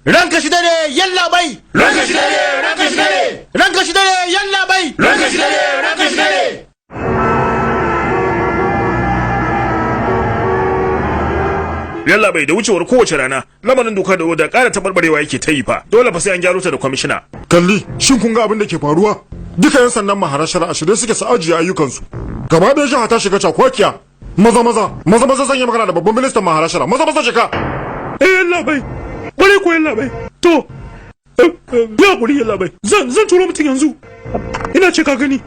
Ranka shi dare yalla bai. Ranka shi dare, ranka shi dare. Ranka shi dare yalla bai. Ranka shi dare, ranka shi dare. Yalla bai da wucewar kowace rana lamarin doka da oda ƙara tabarbarewa yake ta yi fa dole fa sai an gyaro ta da kwamishina. Kalli shin kun ga abin da ke faruwa? Duka yan sandan maharashar a shirye suke su ajiye ayyukansu. Gaba ɗaya jiha ta shiga cakwakiya. Maza zan yi magana da babban ministan maharashar. Maza shiga. Yalla bai. Kwarai ko yalla bai. To ya kuri yalla bai. Zan turo mutum yanzu. Ina ce ka gani.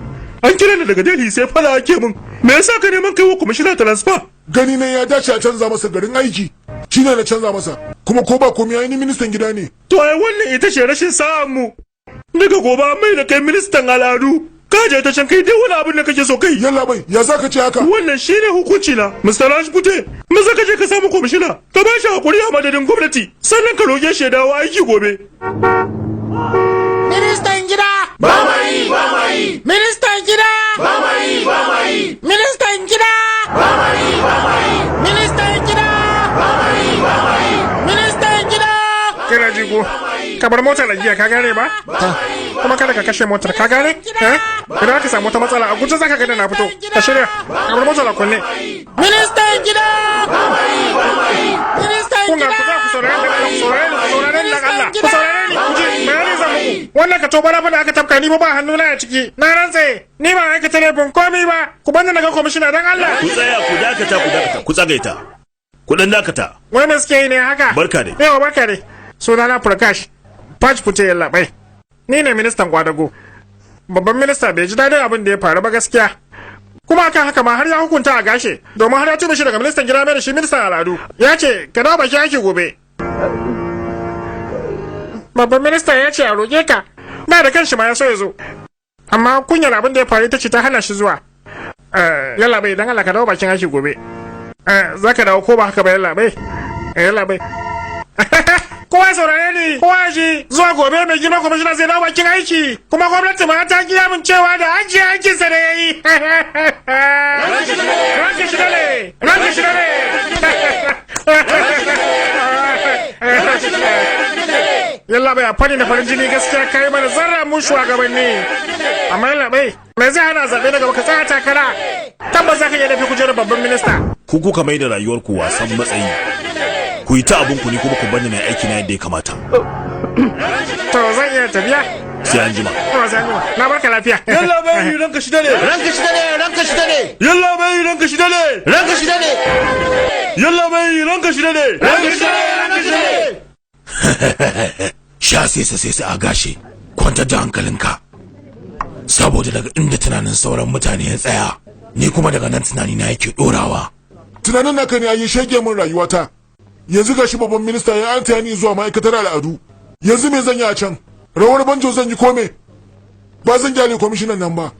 An kira ni daga Delhi sai fada ake mun. Me yasa ka neman kai wa kwamishina transfer? Gani ne ya dace a canza masa garin aiki. Shine na canza masa. Kuma ko ba komai yayi ni ministan gida ne. To ai wannan ita ce rashin sa'an mu. Daga gobe mai da kai ministan al'adu. Ka je ta can kai dai wani abin da kake so kai. Yalla bai, ya zaka ce haka? Wannan shine hukunci na. Mr. Rajpute, maza ka je ka samu kwamishina. Ka ba shi hakuri a madadin gwamnati. Sannan ka roge shi ya dawo aiki gobe. Ministan gida. Ba mai. Ministan gida. Ba mai. Ministan gida. Ba mai. Ministan gida. Ba mai. Ministan gida. Kira jigo. Ka bar motar da giya ka gane ba? Kuma kada ka kashe motar ka gane? Idan ka samu wata matsala a guje zaka ga da na fito. Ka shirya. Ka bar motar da kunne. Ministan gida. Ministan Kun ga gida. ku saurare ni dan Allah. Ku saurare ni ku ji bayani zan muku. Wannan ka tobara fa da aka tafka ni ba hannu na a ciki. Na rantse ni ba aikata laifin komai ba. Ku bani na ga kwamishina dan Allah. Ku tsaya ku dakata ku tsagaita. Ku dan dakata. Wai me suke yi ne haka? Barka ne. Yawa barka ne. Sunana Prakash. Rajpute yalla bai. Ni ne ministan kwadago. Babban minista bai ji dadin abin da ya faru ba gaskiya. Kuma akan haka ma har ya hukunta a gashe domin har ya tube shi daga ministan gida mai da shi ministan al'adu. Ya ce ka dawo baki aiki gobe. Babban minista ya ce a roƙe ka. Na da kanshi ma ya so ya zo. Amma kunyar abin da ya faru ita ce ta hana shi zuwa. Yalla bai dan Allah ka dawo bakin aiki gobe. Za ka dawo ko ba haka ba yalla bai? Yalla bai. Kowa saurare ni, kowa ji zuwa gobe mai girma kwamishina zai dawo bakin aiki, kuma gwamnati ma ta ki amincewa da ajiye aikinsa da ya yi. Ranka shi dale! Ranka shi dale! Yalla bai a fanni da farin jini gaskiya kai mana zarra mun shugabanni. Amma yalla bai, me zai hana zaɓe daga baka tsaya takara? Tabbas za ka iya dafi kujerar babban minista. Ku kuka mai da rayuwarku wasan matsayi. Ku yi ta abinku ne kuma ku bani na aiki na yadda ya kamata. To zan iya tafiya? Sai an jima. Na barka lafiya. Yalla bai ranka shi dare. Ranka shi dare. Ranka shi dare. Yalla bai ranka shi dare. Ranka shi dare. Yalla bai ranka shi dare. Ranka shi dare, ranka shi dare. Sha sai a gashe. Kwantar da hankalinka. Saboda daga inda tunanin sauran mutane ya tsaya, ni kuma daga nan tunani na yake dorawa. Tunanin naka ne yayi shege min rayuwata. Yanzu gashi babban minista ya antaya ni zuwa ma'aikatar al'adu. Yanzu me zan yi a can? Rawar banjo zan yi kome? Ba zan gyale kwamishinan nan ba.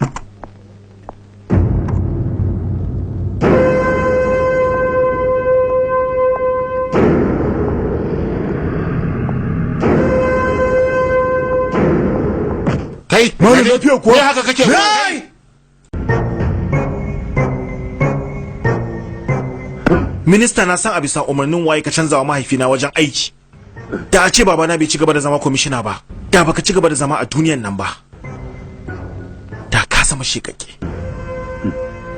Kai, Mara lafiya kuwa? Me haka kake? Minista na san a bisa umarnin waye ka canza wa mahaifina wajen aiki. Da a ce babana bai ci gaba da zama kwamishina ba, da baka ci gaba da zama a duniyan nan ba. Da ka sama shekake.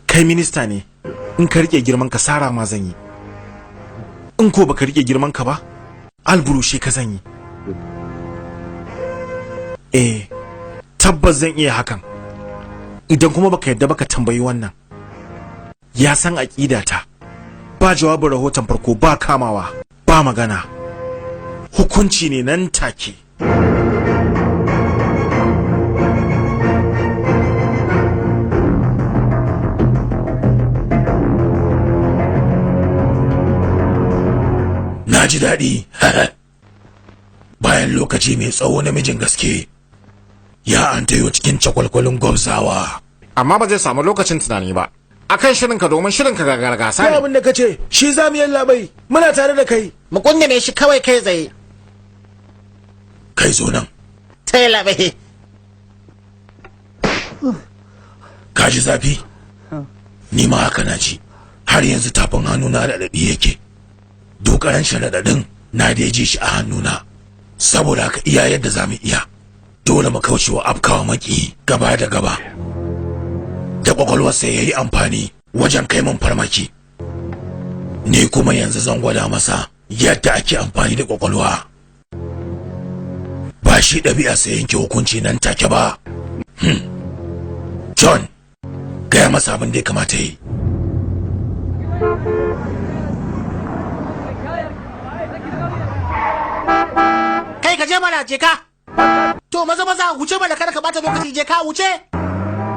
Kai minista ne, in ka rike girman ka sara ma zan yi. In ko baka rike girman ka ba, alburushe ka zan yi. Tabbas zan iya hakan. Idan kuma baka yadda baka tambayi wannan. Ya san aƙidata. Ba jawabin rahoton farko, ba kamawa, ba magana. Hukunci ne nan take. Na ji daɗi. Bayan lokaci mai tsawo namijin gaske ya an tayo cikin cakwalkwalin gwabzawa. Amma ba zai samu lokacin tunani ba. Akan shirinka domin shirinka ga gargasa ne. Abin da ka ce, shi za mu yalla bai, muna tare da kai. Mu kunyane shi kawai kai tsaye. Kai zo nan. Ta yi labai. Ka ji zafi? Ni ma haka na ji. Har yanzu tafin hannu na raɗaɗi yake. Dokaran shi raɗaɗin na da ji shi a hannuna. saboda haka iya yadda za mu iya dole mu kaucewa afkawa maki gaba da gaba da kwakwalwarsa ya yi amfani wajen kai mun farmaki ni kuma yanzu zan gwada masa yadda ake amfani da kwakwalwa ba shi ɗabi'a sai yanke hukunci nan take ba. John, gaya masa abin da ya kamata yi. Kai ka je mana je ka. To maza wuce mana kada ka bata lokaci je ka wuce.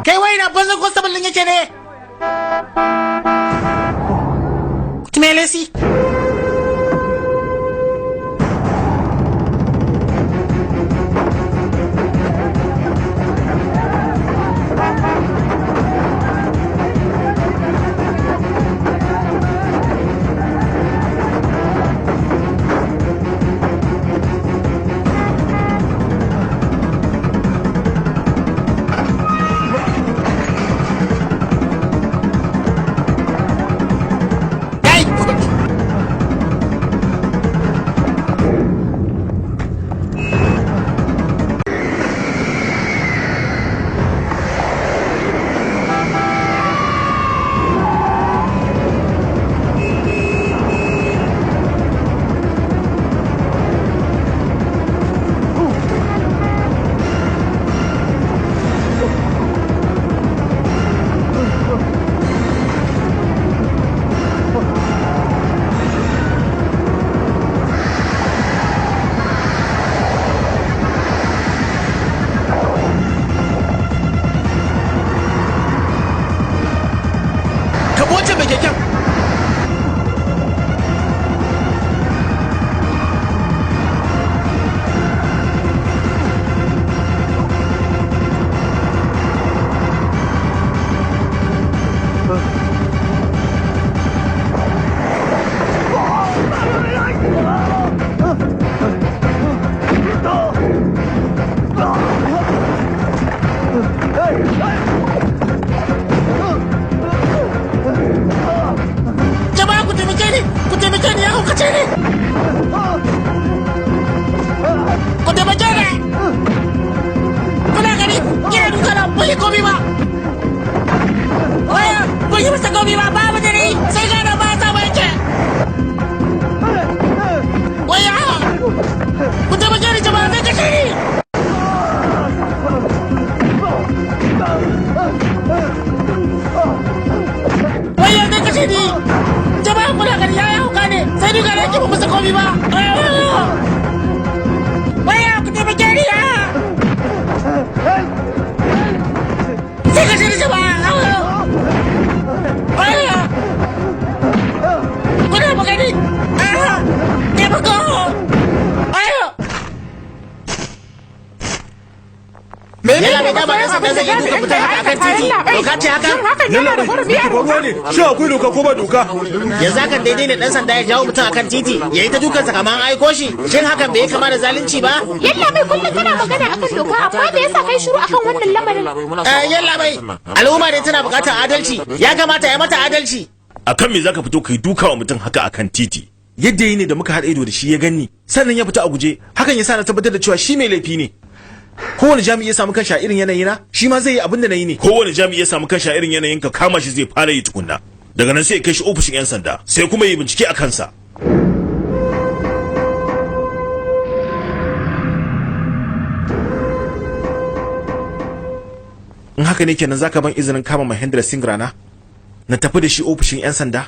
Kai wai na banzan constable din yake ne. Kutumelesi. Yanzu hakan daidai ne dan sanda ya jawo mutum akan titi ya yi ta dukansa kamar an aiko shi, shin hakan bai kama da zalunci ba? Yalla bai kullum kana magana akan doka amma me yasa kai shiru akan wannan lamarin? Yalla bai al'umma ne tana bukatar adalci, ya kamata ya mata adalci. Akan me zaka fito kai duka wa mutum haka akan titi? Yadda yi ne da muka haɗa ido da shi ya ganni sannan ya fita a guje, hakan ya sa na tabbatar da cewa shi mai laifi ne. Kowane jami'i ya samu kanshi a irin yanayina shi ma zai yi abin da na yi ne. Kowane jami'i ya samu kanshi a irin yanayin ka kama shi zai fara yi tukunna. Daga nan sai ya kai shi ofishin 'yan sanda sai kuma yi bincike a kansa. In haka ne kenan zaka ban izinin kama Mahendra Singh Rana na tafi da shi ofishin 'yan sanda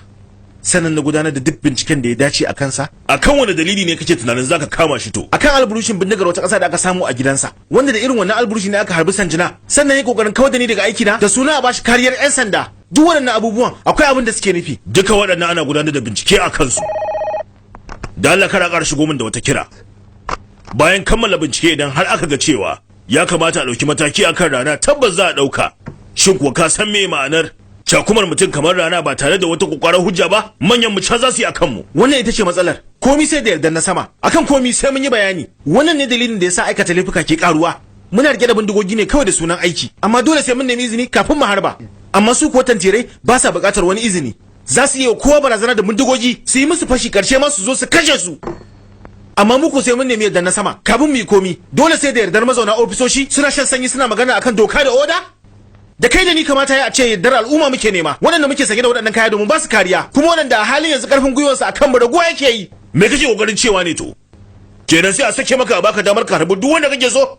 sannan na gudanar da duk binciken da ya dace a kansa. Akan wani dalili ne kake tunanin zaka kama shi to? Akan alburushin bindigar wata ƙasa da aka samu a gidansa wanda da irin wannan alburushi ne aka harbi Sanjina sannan ya kokarin kawar da ni daga aiki na da suna a bashi kariyar 'yan sanda. Duk waɗannan abubuwan akwai abin da suke nufi. Duka waɗannan ana gudanar da bincike a kansu. Da Allah kar a ƙara shigo min da wata kira. Bayan kammala bincike idan har aka ga cewa ya kamata a ɗauki mataki akan Rana tabbas za a ɗauka. Shin kuwa ka san me ma'anar cakumar mutum kamar Rana ba tare da wata kokwarar hujja ba? Manyan mu ca za su yi akan mu. Wannan ita ce matsalar. Komi sai da yardar na sama. Akan komi sai mun yi bayani. Wannan ne dalilin da yasa aikata laifuka ke karuwa. Muna rike da bindigogi ne kawai da sunan aiki, amma dole sai mun nemi izini kafin mu harba. Amma su kuwa tantirai ba sa buƙatar wani izini. Za su iya kowa barazana da bindigogi su yi musu fashi karshe ma su zo su kashe su. amma muku sai mun nemi yardar na sama kafin mu yi komi. Dole sai da yardar mazauna ofisoshi suna shan sanyi suna magana akan doka da oda. Da kai da ni kamata ya ce yardar al'umma muke nema, waɗanda muke sake da waɗannan kaya domin ba su kariya, kuma waɗanda a halin yanzu karfin gwiwarsu akan mu raguwa yake yi. Me kake kokarin cewa ne to? Kenan sai a sake maka a baka damar ka harbi duk wanda kake so?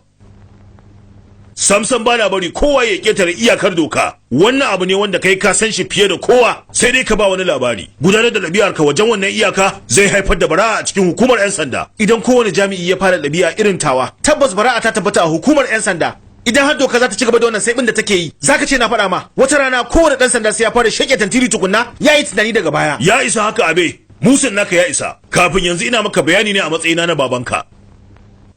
Samson bana bari kowa ya ketare iyakar doka. Wannan abu ne wanda kai ka san shi fiye da kowa, sai dai ka ba wani labari. Gudanar da ɗabi'ar ka wajen wannan iyaka zai haifar da bara'a a cikin hukumar 'yan sanda. Idan kowane jami'i ya fara ɗabi'a irin tawa, tabbas bara'a ta tabbata a hukumar 'yan sanda. Idan har doka za ta ci gaba da wannan saibin da take yi, zaka ce na faɗa ma wata rana kowane ɗan sanda sai ya fara sheke tantiri tukunna ya yi tunani daga baya. Ya isa haka abe, musun naka ya isa. Kafin yanzu ina maka bayani ne a matsayina na babanka.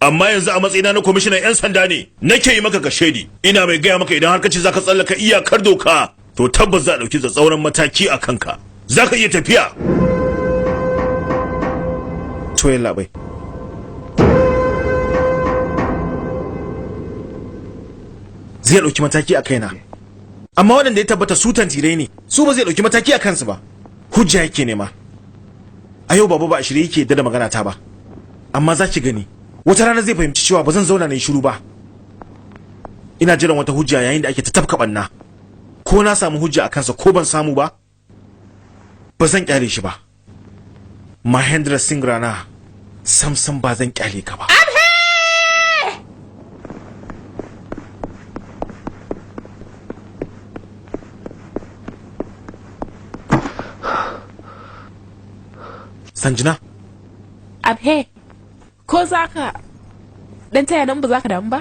Amma yanzu a matsayina na kwamishinan 'yan sanda ne nake yi maka kashedi. Ina mai gaya maka idan har ka ce zaka tsallaka iyakar doka, to tabbas za a ɗauki tsatsauran mataki a kanka. Zaka iya tafiya. To yalla bai. Zai ɗauki mataki a kaina. Amma waɗanda ya tabbata su tantirai ne, su ba zai ɗauki mataki a kansu ba. Hujja yake nema. A yau baba ba a shirye yake yadda da magana ta ba. Amma za ki gani, wata rana zai fahimci cewa ba zan zauna na yi shiru ba. Ina jiran wata hujja yayin da ake ta tafka ɓanna. Ko na samu hujja a kansa ko ban samu ba, ba zan kyale shi ba. Mahendra Singh Rana, samsam ba zan kyale ka ba. Sanjina? Abhe, ko za ka dan taya nan ba za ka damu ba?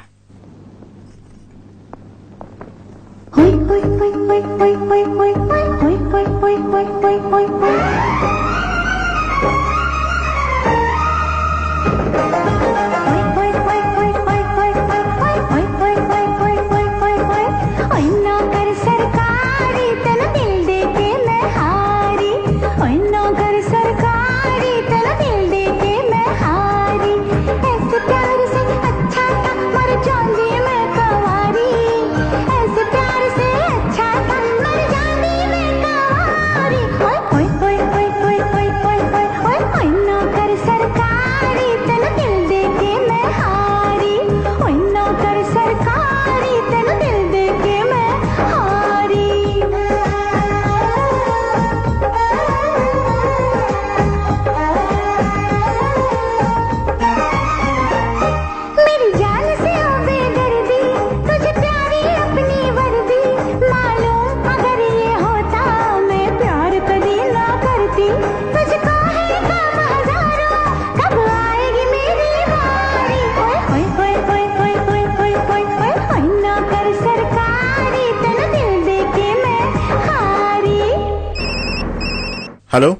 Halo?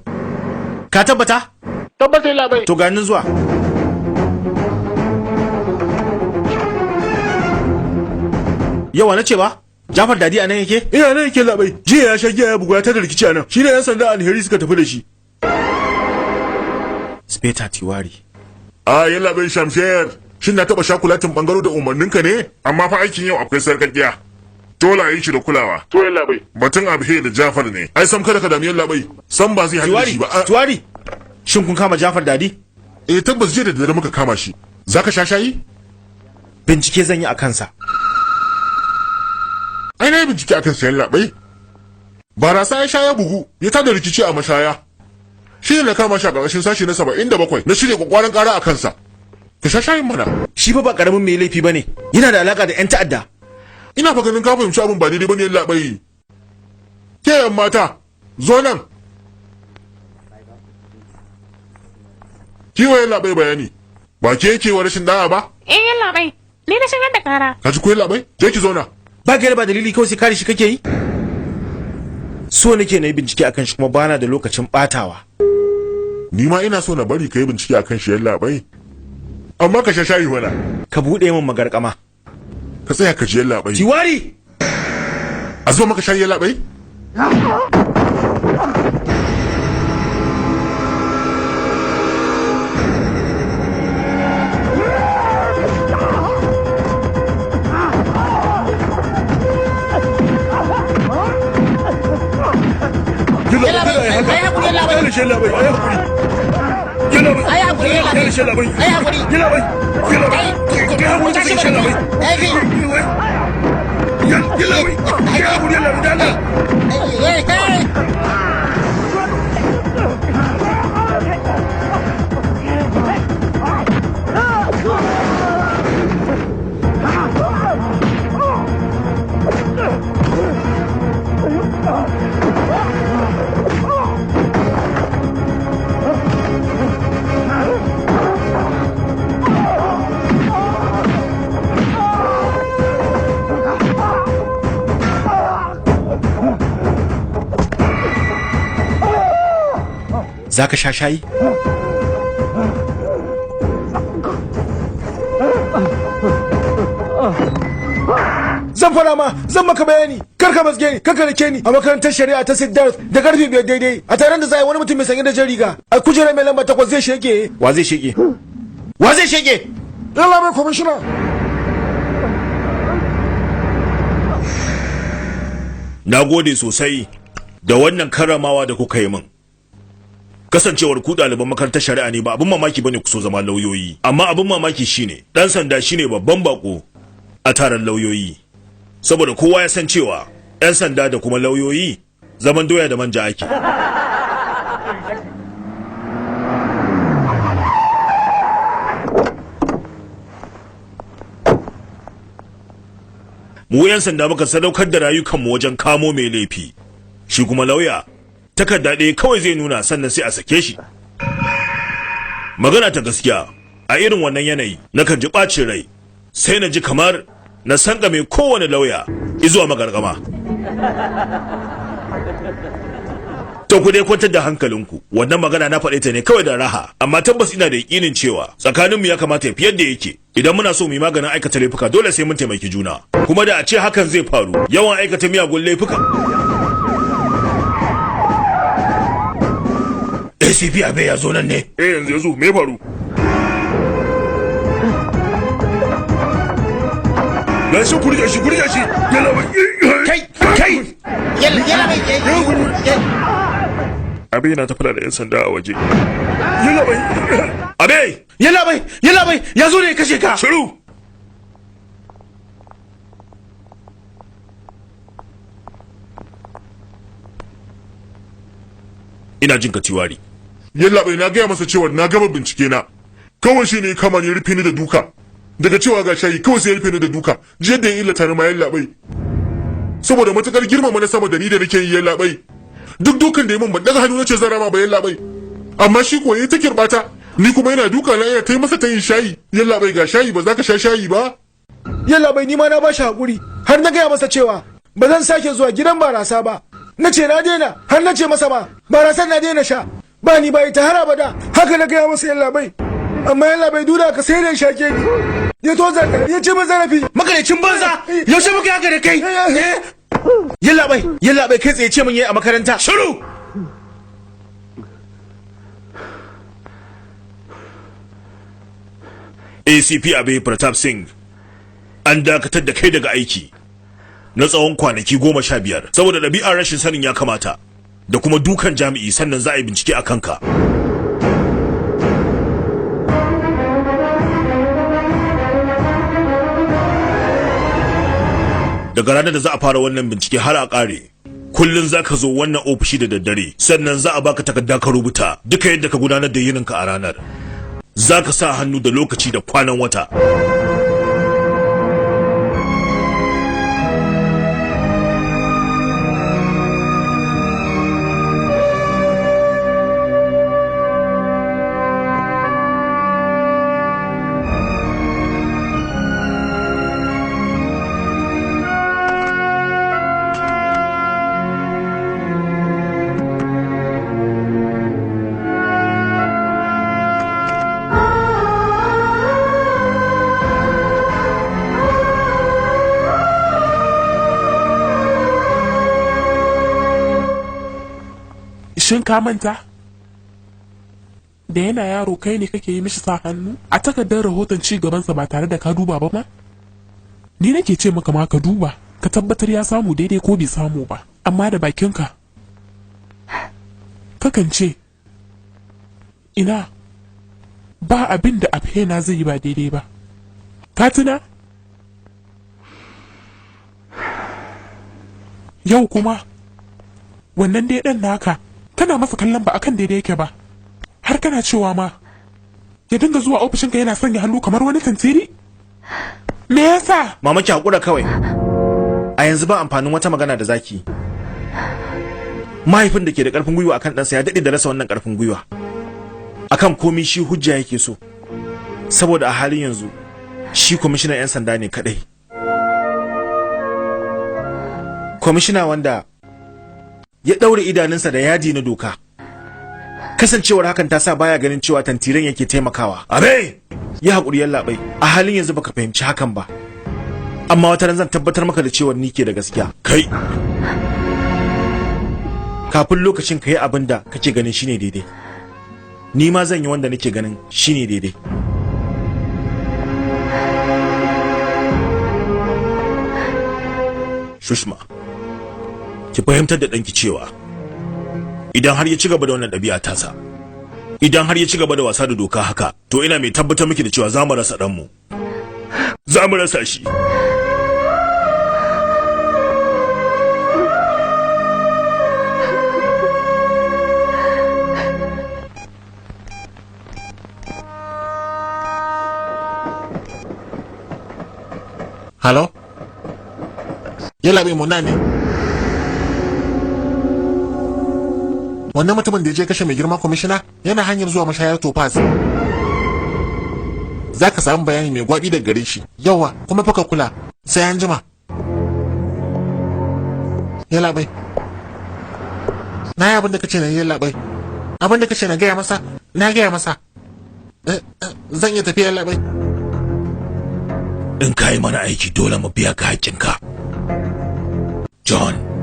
Ka tabbata? Tabbata labai. To ganin zuwa. Yawa na ce ba? Jafar Dadi a nan yake? Ina nan yake labai. Jiya ya sha giya ya bugu ya tada rikici a nan. Shi ne 'yan sanda alheri suka tafi da shi. Speta Tiwari. Ya labai Shamsher. Shin na taba shakulatin bangaro da umarninka ne? Amma fa aikin yau akwai sarƙaƙiya. Dole a yi shi da kulawa. To yalla bai. Batun Abhe da Jafar ne. Ai sam kada ka dami yalla bai. Sam ba zai haɗu shi ba. Tiwari. Shin kun kama Jafar Dadi? Tabbas jiya da dare muka kama shi. Zaka sha shayi? Bincike zan yi a kansa. Ai na yi bincike akan sa yalla bai. Barasa ya sha ya bugu, ya tada rikici a mashaya. Shi ne na kama shi a ƙarƙashin sashi na 77 na shirya kwakwaran ƙara a kansa. Ka sha shayin mana. Shi fa ba ƙaramin mai laifi bane. Yana da alaka da 'yan ta'adda. Ina fa ganin ka fahimci abin ba daidai bane yalla bai. Ke yan mata, zo nan. Kiwo yalla bai bayani. Ba ke yake wa rashin da'a ba? Yalla bai. Ni na shigar da kara. Ka ji ko yalla bai? Je ki zo na. Ba gaira ba dalili kawai sai kare shi kake yi? So nake na yi bincike akan shi kuma bana da lokacin batawa. Ni ma ina so na bari ka yi bincike akan shi yalla bai. Amma ka sha shayi mana. Ka buɗe min magarkama. Ka tsaya ka ji yalla bai. Tiwari! A zo maka shayi yalla bai? yalla bai ai hakuri yalla bai ai hakuri yalla bai ai hakuri yalla bai yalla bai kai hakuri ta shi yalla bai ai kai yalla bai kai hakuri yalla bai dalla za ka sha shayi? Zan fara ma, zan maka bayani, karka masge ni, karka rike ni a makarantar shari'a ta Siddharth da karfe 5 daidai a taron da za a yi wani mutum mai sanye da jan riga a kujerar mai lamba 8 zai shege. Wa zai shege? Wa zai shege? Yalla mai kwamishina. Na gode sosai da wannan karamawa da kuka yi min. Kasancewar ku ɗaliban makarantar shari'a ne ba abin mamaki bane ku so zama lauyoyi, amma abin mamaki shine dan sanda shine babban bako a taron lauyoyi, saboda kowa ya san cewa 'yan sanda da kuma lauyoyi zaman doya da manja ake. Mu 'yan sanda muka sadaukar da rayukanmu wajen kamo mai laifi, shi kuma lauya takarda ɗaya kawai zai nuna sannan sai a sake shi. Magana ta gaskiya, a irin wannan yanayi nakan ji ɓacin rai, sai na ji kamar na sankame kowane lauya izuwa magargama. To ku dai kwantar da hankalinku, wannan magana na faɗe ta ne kawai da raha, amma tabbas ina da yakinin cewa tsakaninmu ya kamata ya fi yadda yake. Idan muna so mu yi maganin aikata laifuka dole sai mun taimaki juna, kuma da a ce hakan zai faru yawan aikata miyagun laifuka. ACP abe ya zo nan ne? Yanzu ya zo, me faru? Na shi kurje shi yalla bai kai yalla bai abe yana ta fada da 'yan sanda a waje. Yalla bai abe Yalla bai ya zo ne ya kashe ka. shiru. Ina jin ka Tiwari. Yalla bai na gaya masa cewa na gama bincike na. Kawai shi ne kama ni rufe ni da duka. Daga cewa ga shayi kawai sai ya rufe ni da duka. Jiya da ya illata ni ma yalla bai. Saboda matukar girmama na sama da ni da nake yi yalla bai. Duk dukan da ya mun ban daga hannu nace zan rama ba yalla bai. Amma shi ko yayi ta kirbata. Ni kuma yana duka na ina tai masa ta yin shayi. Yalla bai ga shayi ba za ka sha shayi ba? Yalla bai ni ma na bashi hakuri har na gaya masa cewa ba zan sake zuwa gidan barasa ba. Na ce na daina har na ce masa ma barasan na daina sha. Ba ni ba ita har abada. Haka na gaya masa yalla bai. Amma yalla bai duda ka sai da shake ni. Ya to zaka ya ce min zarafi. Makarecin banza yaushe muka haka da kai? Yalla bai kai tsaye ce min yayi a makaranta. Shiru. ACP Abe Pratap Singh, an dakatar da kai daga aiki na tsawon kwanaki 15 saboda ɗabi'ar rashin sanin ya kamata da kuma dukan jami'i, sannan za a yi bincike a kanka. Daga ranar da za a fara wannan bincike har a ƙare, kullum za ka zo wannan ofishi da daddare, sannan za a baka takarda ka rubuta duka yadda ka gudanar da yininka a ranar. Za ka sa hannu da lokaci da kwanan wata. Shin ka manta da yana yaro kai ne kake yi mishi sa hannu a takardar rahoton ci gabansa ba tare da ka duba ba ma? Ni nake ce maka ma ka duba ka tabbatar ya samu daidai ko bai samu ba, amma da bakinka kakan ce ina ba abin da abhena zai yi ba daidai ba ka tuna yau kuma wannan dai ɗan naka kana masa kallon ba akan daidai yake ba har kana cewa ma ya dinga zuwa ofishinka yana sanya hannu kamar wani tantiri me yasa mama ki hakura kawai a yanzu ba amfanin wata magana da zaki mahaifin da ke da karfin gwiwa akan ɗansa ya daɗe da rasa wannan karfin gwiwa akan komi shi hujja yake so saboda a halin yanzu shi kwamishinan 'yan sanda ne kadai kwamishina wanda ya ɗaure idanunsa da yadi na doka kasancewar hakan ta sa baya ganin cewa tantiran yake taimakawa abe ya haƙuri yallaɓai a halin yanzu baka fahimci hakan ba amma wata ran zan tabbatar maka da cewa ni ke da gaskiya kai kafin lokacin ka yi abin da kake ganin shine daidai ni ma zan yi wanda nake ganin shine daidai Shushma ki fahimtar da ɗanki cewa idan har ya ci gaba da wannan ɗabi'a tasa idan har ya ci gaba da wasa da doka haka to ina mai tabbatar miki da cewa za mu rasa ɗanmu za mu rasa shi Halo? Yalla bai muna ne. Wannan mutumin da ya je kashe mai girma kwamishina yana hanyar zuwa mashayar Topaz. Za ka samu bayani mai gwabi daga gare shi. Yawa, kuma fa ka kula. Sai an jima. Yalla bai. Na yi abin da kace na yi yalla bai. Abin da kace na gaya masa, na gaya masa. Zan iya tafiya yalla bai. In ka yi mana aiki dole mu biya ka haƙƙinka. John.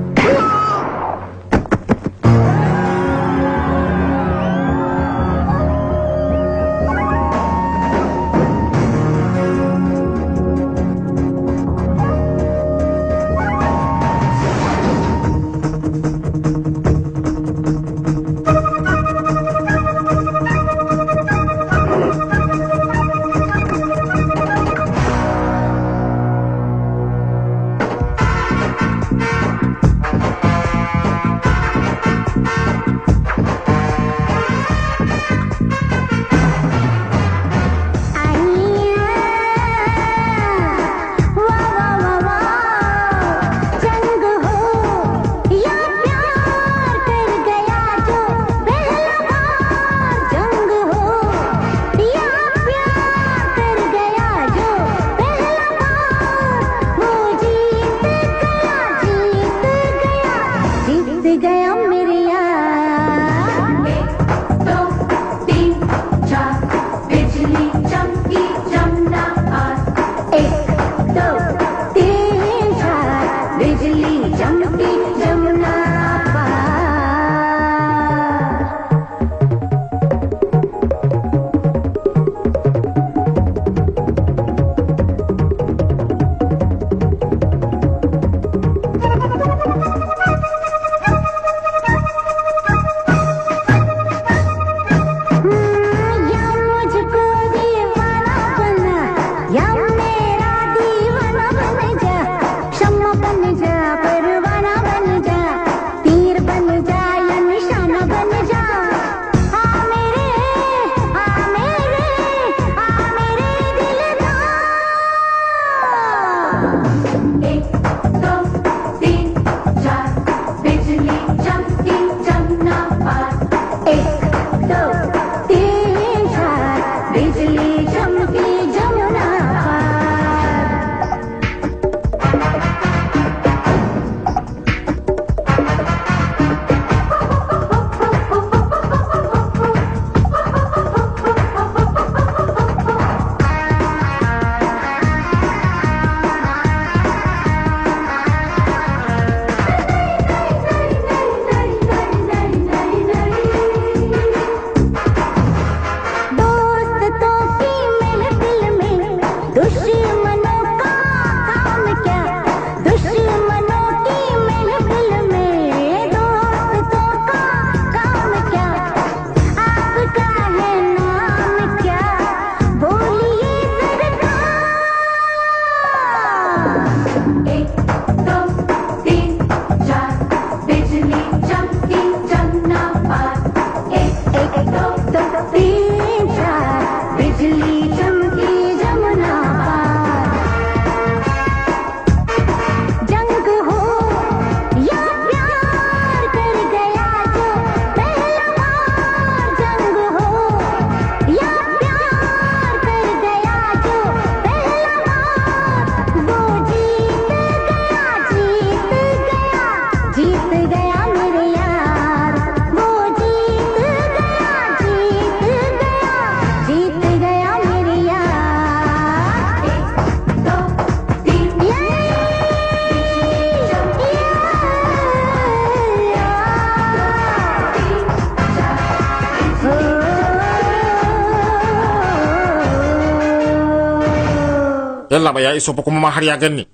Yalla ba ya iso fa kuma ma har ya ganni.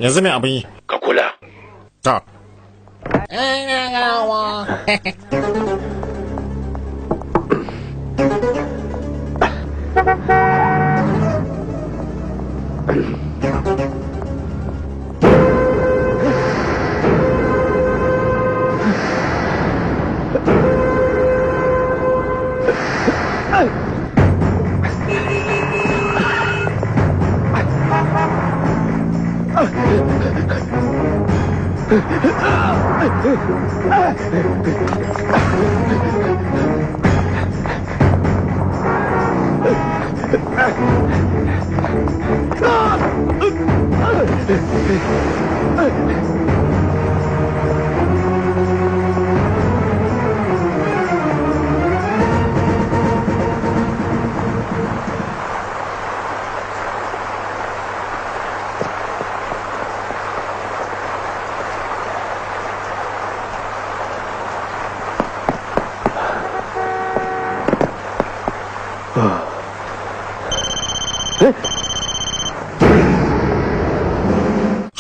Yanzu mai abin yi? Ka kula. Ta.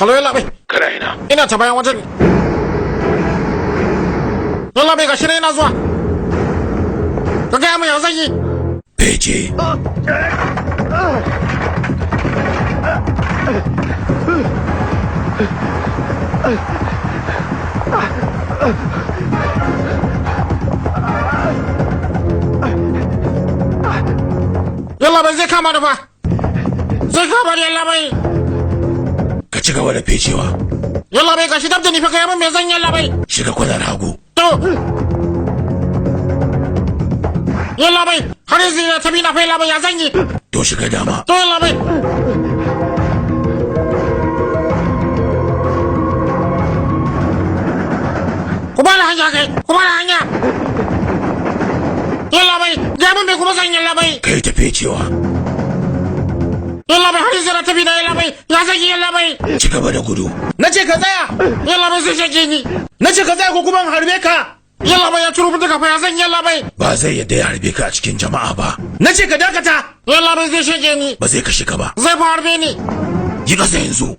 Halo yalla bai. Kana ina? Ina ta bayan wajen. Yalla bai gashi ina zuwa. Ka ga mu ya zan yi. Peje. Yalla bai zai kama da fa. Zai kama da yalla bai. Ka ci gaba da fecewa. Yalla bai gashi dab da ni fa kai mun me zan yalla bai. Shiga kwanar hagu. To. Yalla bai har yanzu ina tabi na fa yalla bai ya zan yi. To shiga dama. To yalla bai. Kuma na hanya kai, kuma na hanya. Yalla bai, ga mun me kuma zan yalla bai. Kai ta fecewa. Yalla bai har yanzu na tabi na yalla bai. Ya zan yi yalla bai. Ci gaba da gudu. Nace ka tsaya. Yalla bai sai shege ni. Nace ka tsaya ko kuma in harbe ka. Yalla bai ya turu duka fa ya zan yalla bai. Ba zai yadda ya harbe ka a cikin jama'a ba. Nace ka dakata. Yalla bai zai shege ni. Ba zai kashe ka ba. Zai fa harbe ni. Yi kasa yanzu.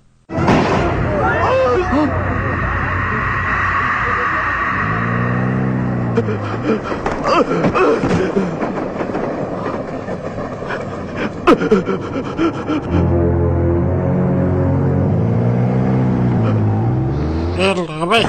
Yalla bai.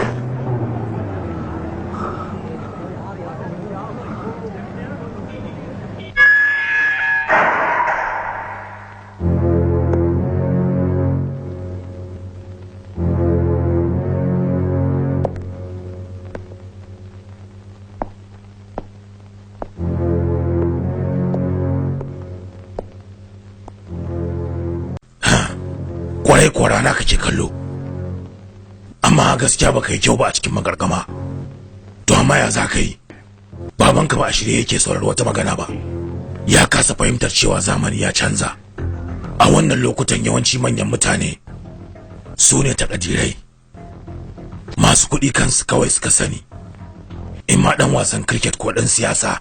Kwarai kuwa rana kake kallo. Amma gaskiya baka yi kyau ba a cikin magargama. To amma ya za ka yi? Babanka ba a shirye yake saurari wata magana ba. Ya kasa fahimtar cewa zamani ya canza. A wannan lokutan yawanci manyan mutane su ne takadirai. Masu kuɗi kansu kawai suka sani. In ma ɗan wasan cricket ko ɗan siyasa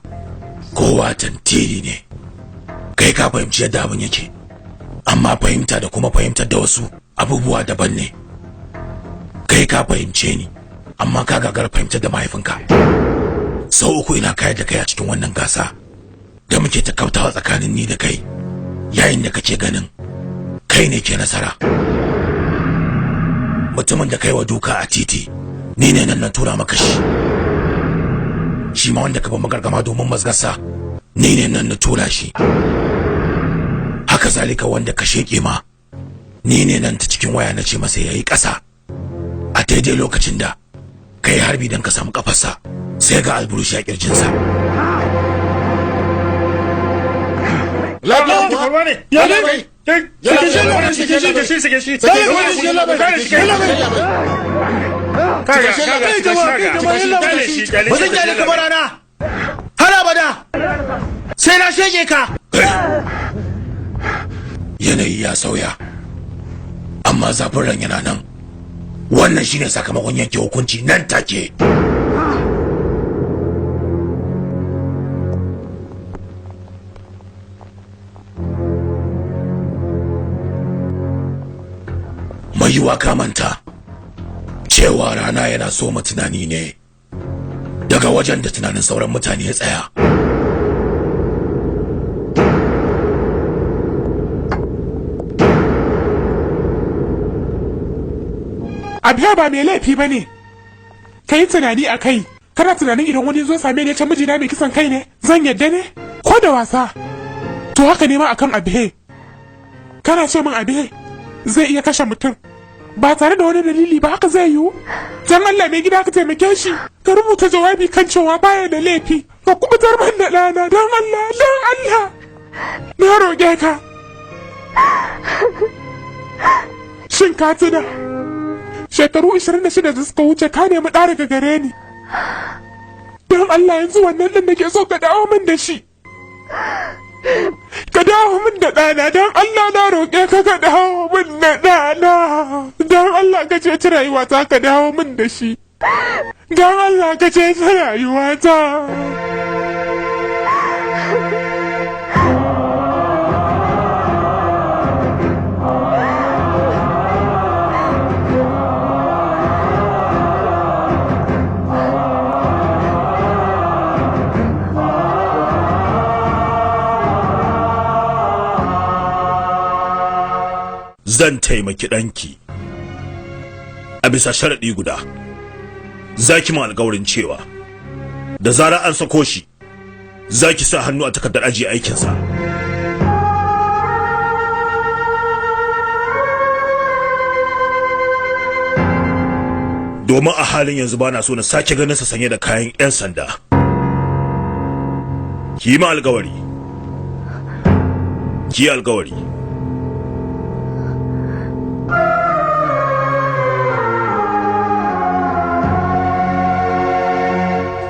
ko watan tiri ne. Kai ka fahimci yadda abin yake. Amma fahimta da kuma fahimtar da wasu abubuwa daban ne. Kai ka fahimce ni, amma ka gagar fahimtar da mahaifinka. Sau uku ina kayar da kai a cikin wannan gasa da muke ta kautawa tsakanin ni da kai, yayin da kake ganin kai ne ke nasara. Mutumin da kai wa duka a titi, ni ne nan na tura maka shi. shi ma wanda ka ba magargama domin mazgarsa ni ne nan na tura shi. Haka zalika wanda ka sheke ma ni ne nan ta cikin waya na ce masa yayi ƙasa a daidai lokacin da kai harbi dan ka samu kafarsa sai ga alburushi a kirjinsa. Sai na shege ka. Yanayi ya sauya amma zafin ran yana nan. Wannan shine sakamakon yanke hukunci nan take. Mai yiwa kamanta cewa rana yana so tunani ne daga wajen da tunanin sauran mutane ya tsaya. Abiya ba mai laifi ba ne, ka yi tunani a kai, kana tunanin idan wani zo same ni can mijina mai kisan kai ne, zan yadda ne? Ko da wasa? To haka ne ma akan Abihe. Kana ce min Abihe zai iya kashe mutum ba tare da wani dalili ba, haka zai yiwu? Dan Allah mai gida ka taimake shi, ka rubuta jawabi kan cewa baya da laifi, ka kubutar man da ɗana, don Allah, don Allah. Na roƙe ka. Shin ka tuna? Shekaru 26 da suka wuce ka nemi ɗa daga gare ni. Don Allah yanzu wannan ɗin da ke so ka dawo min da shi. Ka dawo min da ɗana, don Allah na roƙe ka ka dawo min da ɗana. Don Allah ka ce rayuwata ka dawo min da shi. Don Allah ka ce rayuwata. Zan taimaki ɗanki a bisa sharaɗi guda. Za ki ma alƙawarin cewa da zarar an sako shi za ki sa hannu a takardar ajiye aikinsa. Domin a halin yanzu ba na so na sake ganin sa sanye da kayan 'yan sanda. Ki yi ma alƙawari. Ki yi alƙawari.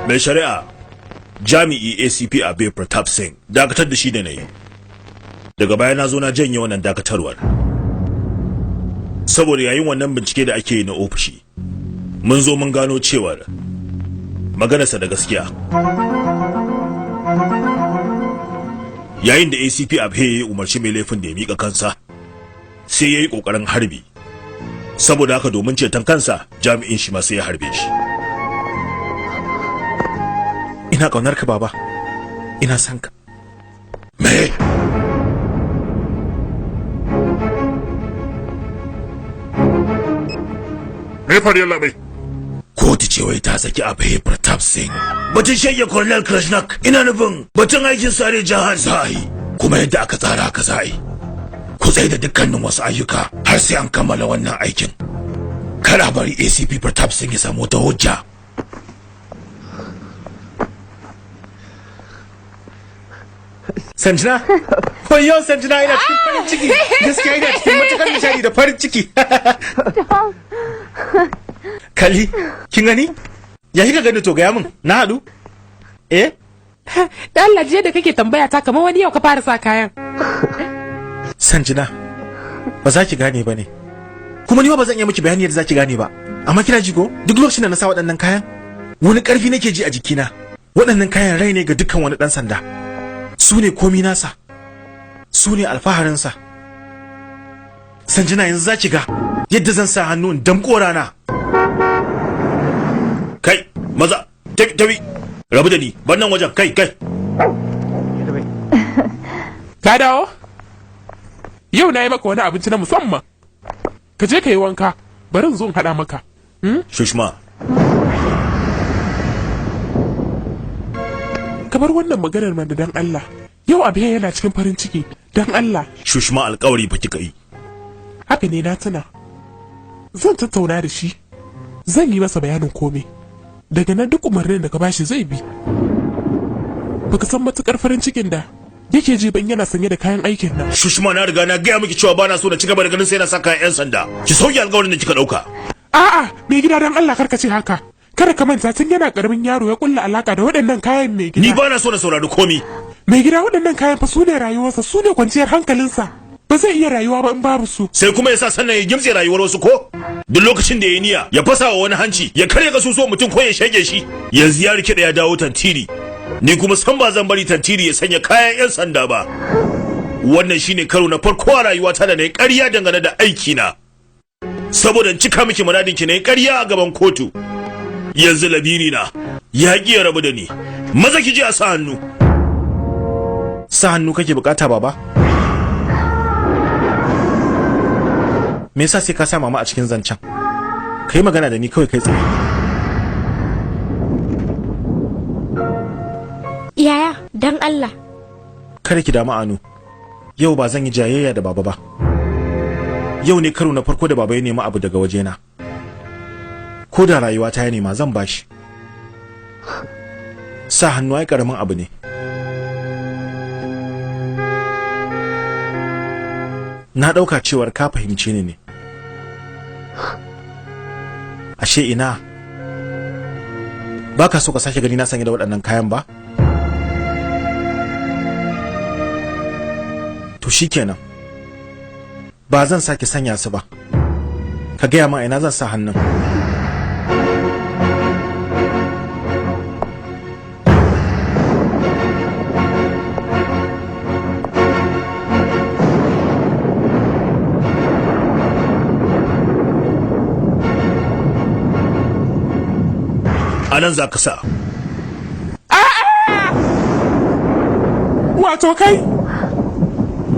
Mai shari'a jami'i ACP Abe Pratap Singh dakatar da shi da nayi. Daga baya na zo na janye wannan dakatarwar. Saboda yayin wannan bincike da ake yi na ofishi, mun zo mun gano cewar maganarsa da gaskiya. Yayin da ACP Abe ya umarci mai laifin da ya mika kansa, sai ya yi ƙoƙarin harbi. Saboda haka domin ceton kansa, jami'in shi ma sai ya harbe shi. Ina ƙaunar ka baba, ina son ka. Me? Me faru yalla bai? Kotu ce wai ta saki Abhay Pratap Singh. Batun shege Colonel Krishnak, ina nufin batun aikin sare jihar za a yi, kuma yadda aka tsara haka za a yi. Ku tsaye da dukkanin wasu ayyuka har sai an kammala wannan aikin. Kada bari ACP Pratap Singh ya samu ta hujja. Sanjina? Wayo Sanjina, ina cikin farin ciki. Gaskiya ina cikin matukar nishadi da farin ciki. Kalli, kin gani? Ya kika gani to gaya min, na haɗu? Eh? Dan Allah jiya da kake tambaya ta kamar wani yau ka fara sa kayan. Sanjina, ba za ki gane ba ne. Kuma ni ba zan iya miki bayani yadda za ki gane ba. Amma kina ji ko? Duk lokacin da na sa waɗannan kayan, wani ƙarfi nake ji a jikina. Waɗannan kayan rai ne ga dukkan wani ɗan sanda. Su ne komi nasa, su ne alfaharinsa. Sanjina yanzu za ki ga yadda zan sa hannu in damƙo rana. Kai, maza, tafi, rabu da ni, ban nan wajen, kai. Ka dawo? Yau na yi maka wani abinci na musamman. Ka je ka yi wanka, bari in zo in haɗa maka. Shushma. ka bar wannan maganar mana dan Allah. Yau Abhe yana cikin farin ciki dan Allah. Shushma alƙawari fa kika yi. Haka ne na tuna. Zan tattauna da shi. Zan yi masa bayanin komai. Daga nan duk umarnin da ka bashi zai bi. Baka san matukar farin cikin da yake ji ban yana sanye da kayan aikin nan. Shushma na riga na gaya miki cewa bana so na ci gaba da ganin sai na saka yan sanda. Ki sauke alƙawarin da kika dauka. A'a, mai gida dan Allah karka ce haka. Kada ka manta tun yana karamin yaro ya kulla alaka da waɗannan kayan mai gida. Ni bana so na saurari komi. Mai gida waɗannan kayan fa su ne rayuwarsa, su ne kwanciyar hankalinsa. Ba zai iya rayuwa ba in babu su. Sai kuma ya sa sannan ya gimtse rayuwar wasu ko? Duk lokacin da ya niyya ya fasa wa wani hanci ya karya kasusuwan mutum ko ya shege shi. Yanzu ya rike da ya dawo tantiri. Ni kuma san ba zan bari tantiri ya sanya kayan 'yan sanda ba. Wannan shine karo na farko a rayuwata da na yi ƙarya dangane da aikina. Saboda in cika miki muradin ki na yi ƙarya a gaban kotu. Yanzu labiri na ya ƙi ya rabu da ni. Maza ki je a sa hannu. Sa hannu kake bukata baba? Me yasa sai ka sa mama a cikin zancen? Kai magana da ni kawai kai tsaye. Yaya, dan Allah. Kada ki damu Anu. Yau ba zan yi jayayya da baba ba. Yau ne karo na farko da baba ya nemi abu daga wajena. Ko da rayuwa ta ya nema zan bashi. Sa hannu ai karamin abu ne. Na ɗauka cewar ka fahimce ni ne. Ashe ina? Baka so ka sake gani na sanye da waɗannan kayan ba? To shikenan. Ba zan sake sanya su ba. Ka gaya ma ina zan sa hannun. Anan za ka sa. Wato kai,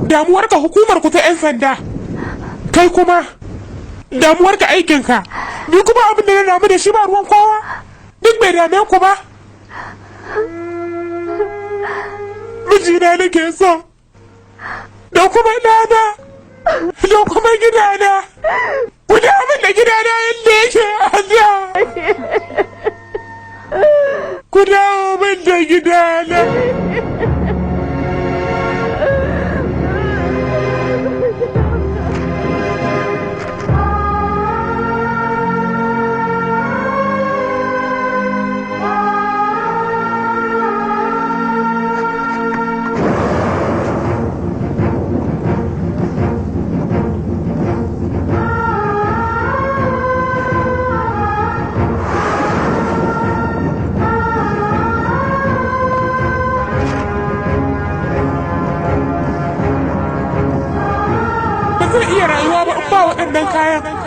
damuwarka hukumar ku ta 'yan sanda, kai kuma damuwarka aikinka, ni kuma abin da na damu da shi ba ruwan kowa, duk bai dame ku ba. Mijina nake so, da kuma ɗana, da kuma gidana, ku da abin da gidana yadda yake a da. Ku dawo min da gidana.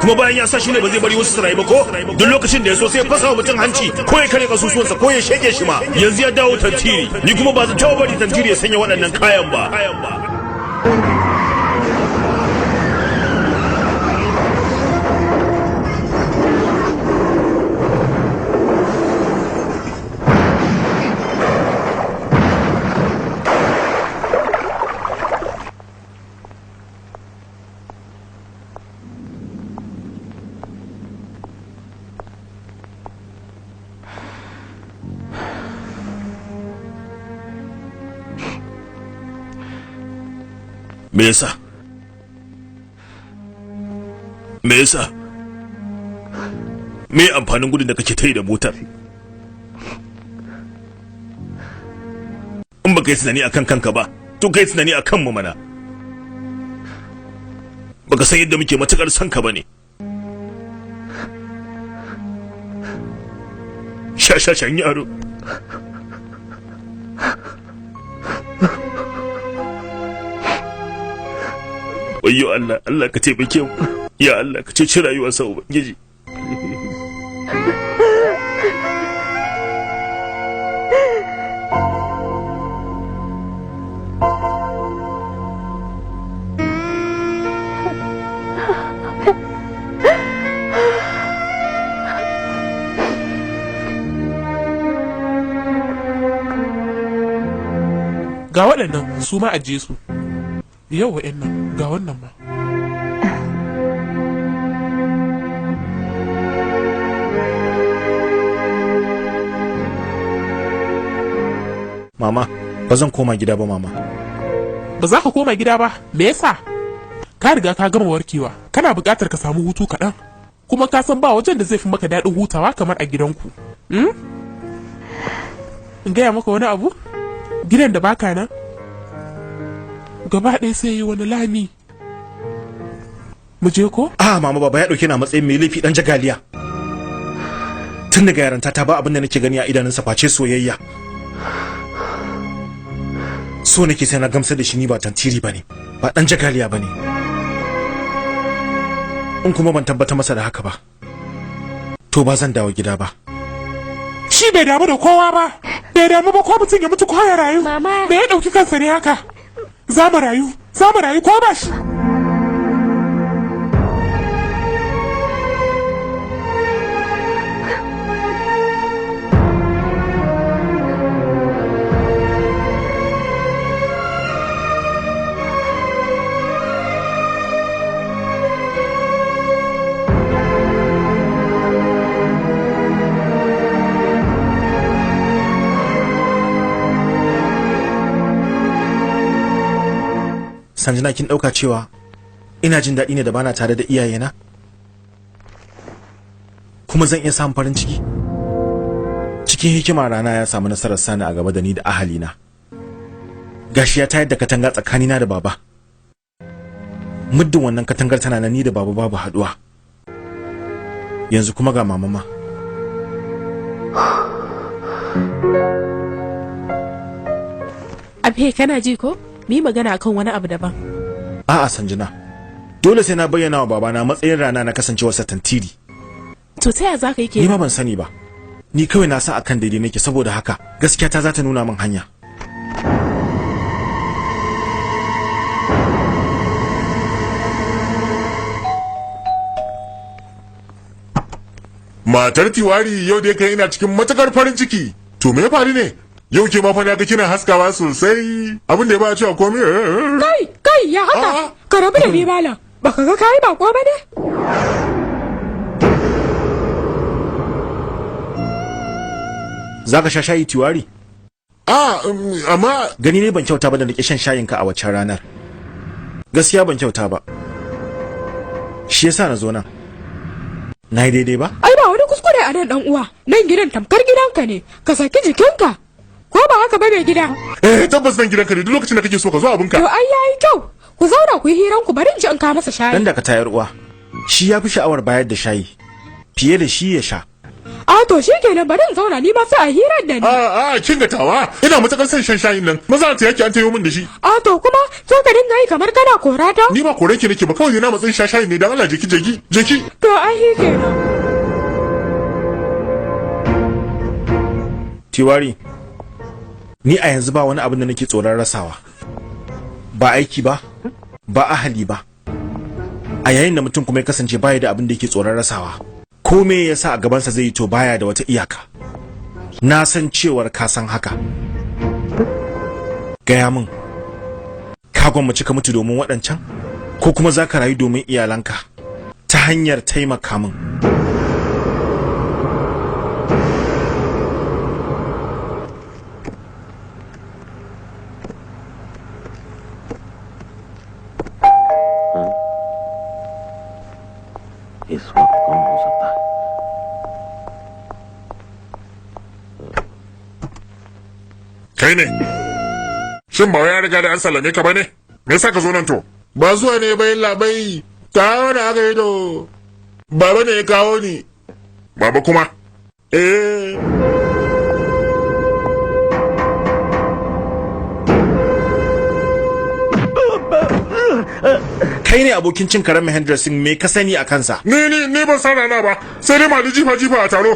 Kuma bayan ya sa shi ne ba zai bari wasu su rayu ba ko? Duk lokacin da ya so sai ya fasa wa mutum hanci ko ya kare kasusuwansa ko ya shege shi ma. Yanzu ya dawo tantiri. Ni kuma ba zan taɓa bari tantiri ya sanya waɗannan kayan ba. Me yasa? Me yasa? Me amfanin gudun da kake ta yi da motar? In ba ka yi tunani akan kanka ba, to ka yi tunani akan mu mana. Baka san yadda muke matukar son ka bane. Shashashan yaro. Wayyo Allah, Allah ka taimake mu. Ya Allah ka ceci rayuwarsa Ubangiji. ga waɗannan su ma ajiye su. Yau wa'annan ga wannan ma. Mama, ba zan koma gida ba mama. Ba za ka koma gida ba, me yasa? Ka riga ka gama warkewa, kana buƙatar ka samu hutu kaɗan. Kuma ka san ba wajen da zai fi maka daɗin hutawa kamar a gidanku. In gaya maka wani abu? Gidan da baka nan? Gaba ɗaya sai yi wani lami. Mu je ko? Mama baba ya ɗauke na matsayin mai laifi ɗan jagaliya. Tun daga yaranta ta ba abin da nake gani a idanunsa face soyayya. So nake sai na gamsar da shi ni ba tantiri bane, ba ɗan jagaliya bane. In kuma ban tabbata masa da haka ba, to ba zan dawo gida ba. Shi bai damu da kowa ba, bai damu ba ko mutum ya mutu ko ya rayu. Mama. Me ya ɗauki kansa ne haka? Za mu rayu ko ba shi. Sanjina kin ɗauka cewa ina jin daɗi ne da bana tare da iyayena? Kuma zan iya samun farin ciki? Cikin hikima rana ya samu nasarar sani a gaba da ni da ahalina. Gashi ya tayar da katanga tsakanina da baba. Muddin wannan katangar tana nan ni da baba babu haɗuwa. Yanzu kuma ga mamama. Abhe kana ji ko? Mi magana akan wani abu daban. A'a Sanjina, dole sai na bayyana wa babana matsayin rana na kasancewarsa tantiri. To ta ya za ka yi Ni ma kenan? ban sani ba. Ni kawai na san akan daidai nake saboda haka gaskiya ta za ta nuna min hanya. Matar Tiwari yau dai kai ina cikin matakar farin ciki. To me ya faru ne? Yau ke ma fa na ga kina haskawa sosai. Abin da ya ba cewa komai. Kai ya haka. Ka rabu da ni malam. Baka ga kai ba ko ba ne? Za ka sha shayi Tiwari? Amma Gani ne ban kyauta ba da nake shan shayin ka a waccan ranar. Gaskiya ban kyauta ba. Shi yasa na zo nan. Na yi daidai ba? Ai ba wani kuskure a nan dan uwa. Nan gidan tamkar gidanka ne. Ka saki jikinka. Ko ba haka ba mai gida? tabbas nan gidanka ne duk lokacin da kake so ka zo abinka. To ai yayi kyau. Ku zauna ku yi hiran ku bari in ji in ka masa shayi. Dan da ka tayar uwa. Shi ya fi sha'awar bayar da shayi fiye da shi ya sha. To shi kenan bari in zauna ni ma sai a hirar da ni. Kin ga tawa. Ina matakar son shan shayin nan. Maza ta yake an tayo min da shi. To kuma so ka dinga yi kamar kana korata? Ni ba kore ki nake ba kawai na matsayin shayin ne dan Allah jeki. To ai shi kenan. Tiwari, ni a yanzu ba wani abin da nake tsoron rasawa. Ba aiki ba, ba ahali ba. A yayin da mutum kuma ya kasance baya da abin da yake tsoron rasawa. Ko me yasa a gabansa zai yi to baya da wata iyaka. Na san cewar ka san haka. Gaya min, ka gwammaci ka mutu domin waɗancan? Ko kuma za ka rayu domin iyalanka ta hanyar taimaka min? इस वक्त कौन हो सकता है? Kai ne? Shin ba ya riga da an sallame ka bane? Me yasa ka zo nan to? Ba zuwa ne bai labai. Kawo da aka yi to. Baba ne ya kawo ni. Baba kuma? Kai ne abokin cin karen Mahendra Singh, me ka sani a kansa? Ni ban sana na ba. Sai dai ma da jifa a taro.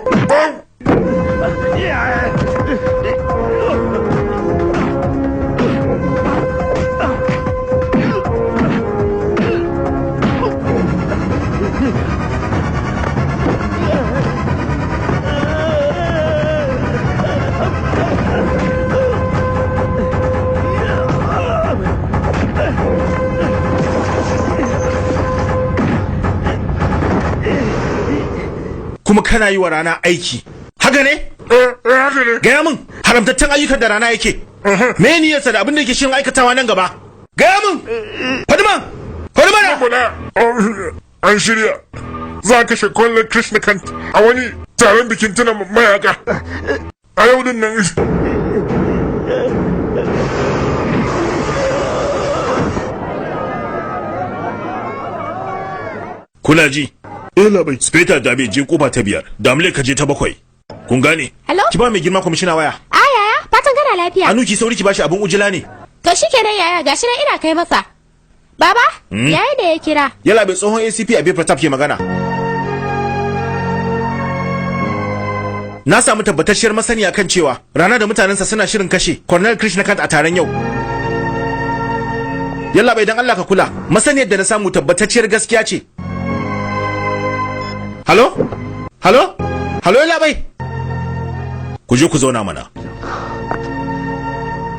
kuma kana yi wa rana aiki. Haka ne? Haka ne. Gaya min haramtattun ayyukan da rana yake. Me niyyarsa da abin da yake shirin aikatawa nan gaba? Gaya min! Fadiman! Fadimana! An shirya. Za a kashe kwallon Krishna Kant a wani taron bikin tuna mayaka. A yau din nan. Kuna ji? Labai. Speta da bai je kofa ta 5, Damle ka je ta 7. Kun gane? Hello? Ki ba mai girma kwamishina waya. Yaya, fatan kana lafiya. Anu ki sauri ki bashi abin ujila ne. To shikenan yaya, gashi nan ina kai masa. Baba, yaya da ya kira. Yalla bai tsohon ACP Abir Pratap ke magana. Na samu tabbatacciyar masaniya kan cewa rana da mutanensa suna shirin kashe Colonel Krishnakant a taron yau. Yalla bai dan Allah ka kula, masaniyar da na samu tabbatacciyar gaskiya ce. Halo? Halo? Halo yalla bai? Ku je ku zauna mana.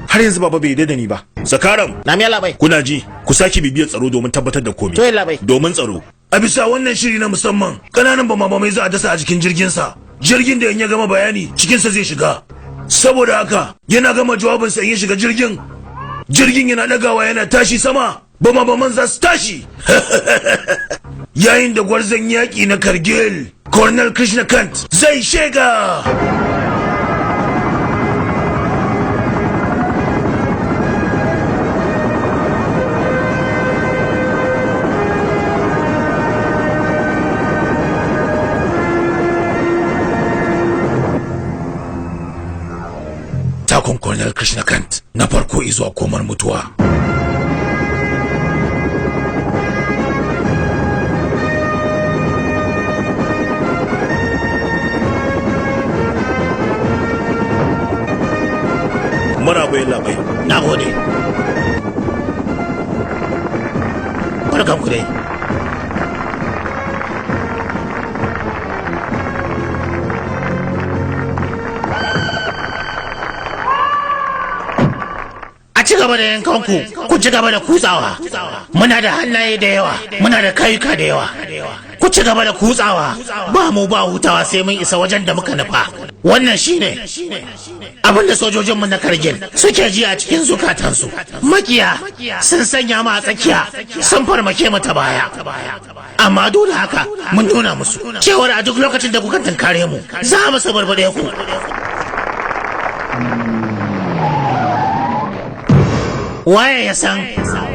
Har yanzu baba bai yarda da ni ba. Sakaram. Na mi yalla bai. Kuna ji? Ku saki bibiyar tsaro domin tabbatar da komai. To yalla bai. Domin tsaro. A bisa wannan shiri na musamman, ƙananan bamabamai za a dasa a cikin jirginsa. Jirgin da in ya gama bayani cikinsa zai shiga. Saboda haka yana gama jawabinsa in ya shiga jirgin. Jirgin yana ɗagawa yana tashi sama. Bamabaman za su tashi. Yayin da gwarzon yaƙi na Kargil, Colonel Krishnakant zai shega. Takon Colonel Krishnakant na farko izuwa komar mutuwa. Muna bayan labai. Na gode. Barkan ku dai. A ci gaba da yankanku, ku ci gaba da kutsawa. Muna da hannaye da yawa, muna da kayuka da yawa. Ku ci gaba da kutsawa, ba mu ba hutawa sai mun isa wajen da muka nufa. Wannan shine abin da sojojinmu na Kargil suke ji a cikin zukatansu. Makiya sun sanya mu a tsakiya, sun farmake mu ta baya. Amma duk da haka mun nuna musu cewar a duk lokacin da kuka tunkare mu za mu sabarbade ku. Waye ya san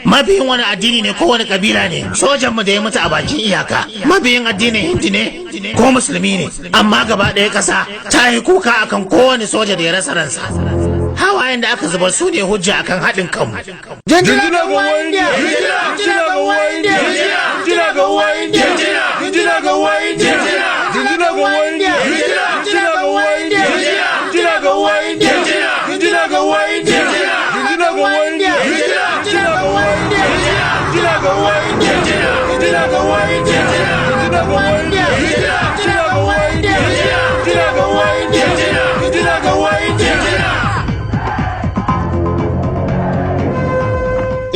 mabiyin wani addini ne ko wani kabila ne sojanmu da ya mutu a bakin iyaka mabiyin addinin hindi ne ko musulmi ne amma gaba ɗaya ƙasa ta yi kuka akan kowane soja da ya rasa ransa hawayen da aka zubar su ne hujja akan haɗin kanmu. Jinjina ga wanda! Jinjina ga wanda! Jinjina ga wanda! Jinjina ga wanda! Jinjina ga wanda! Jinjina ga wanda! Jinjina ga wanda! Jinjina ga wanda! Jinjina ga wanda!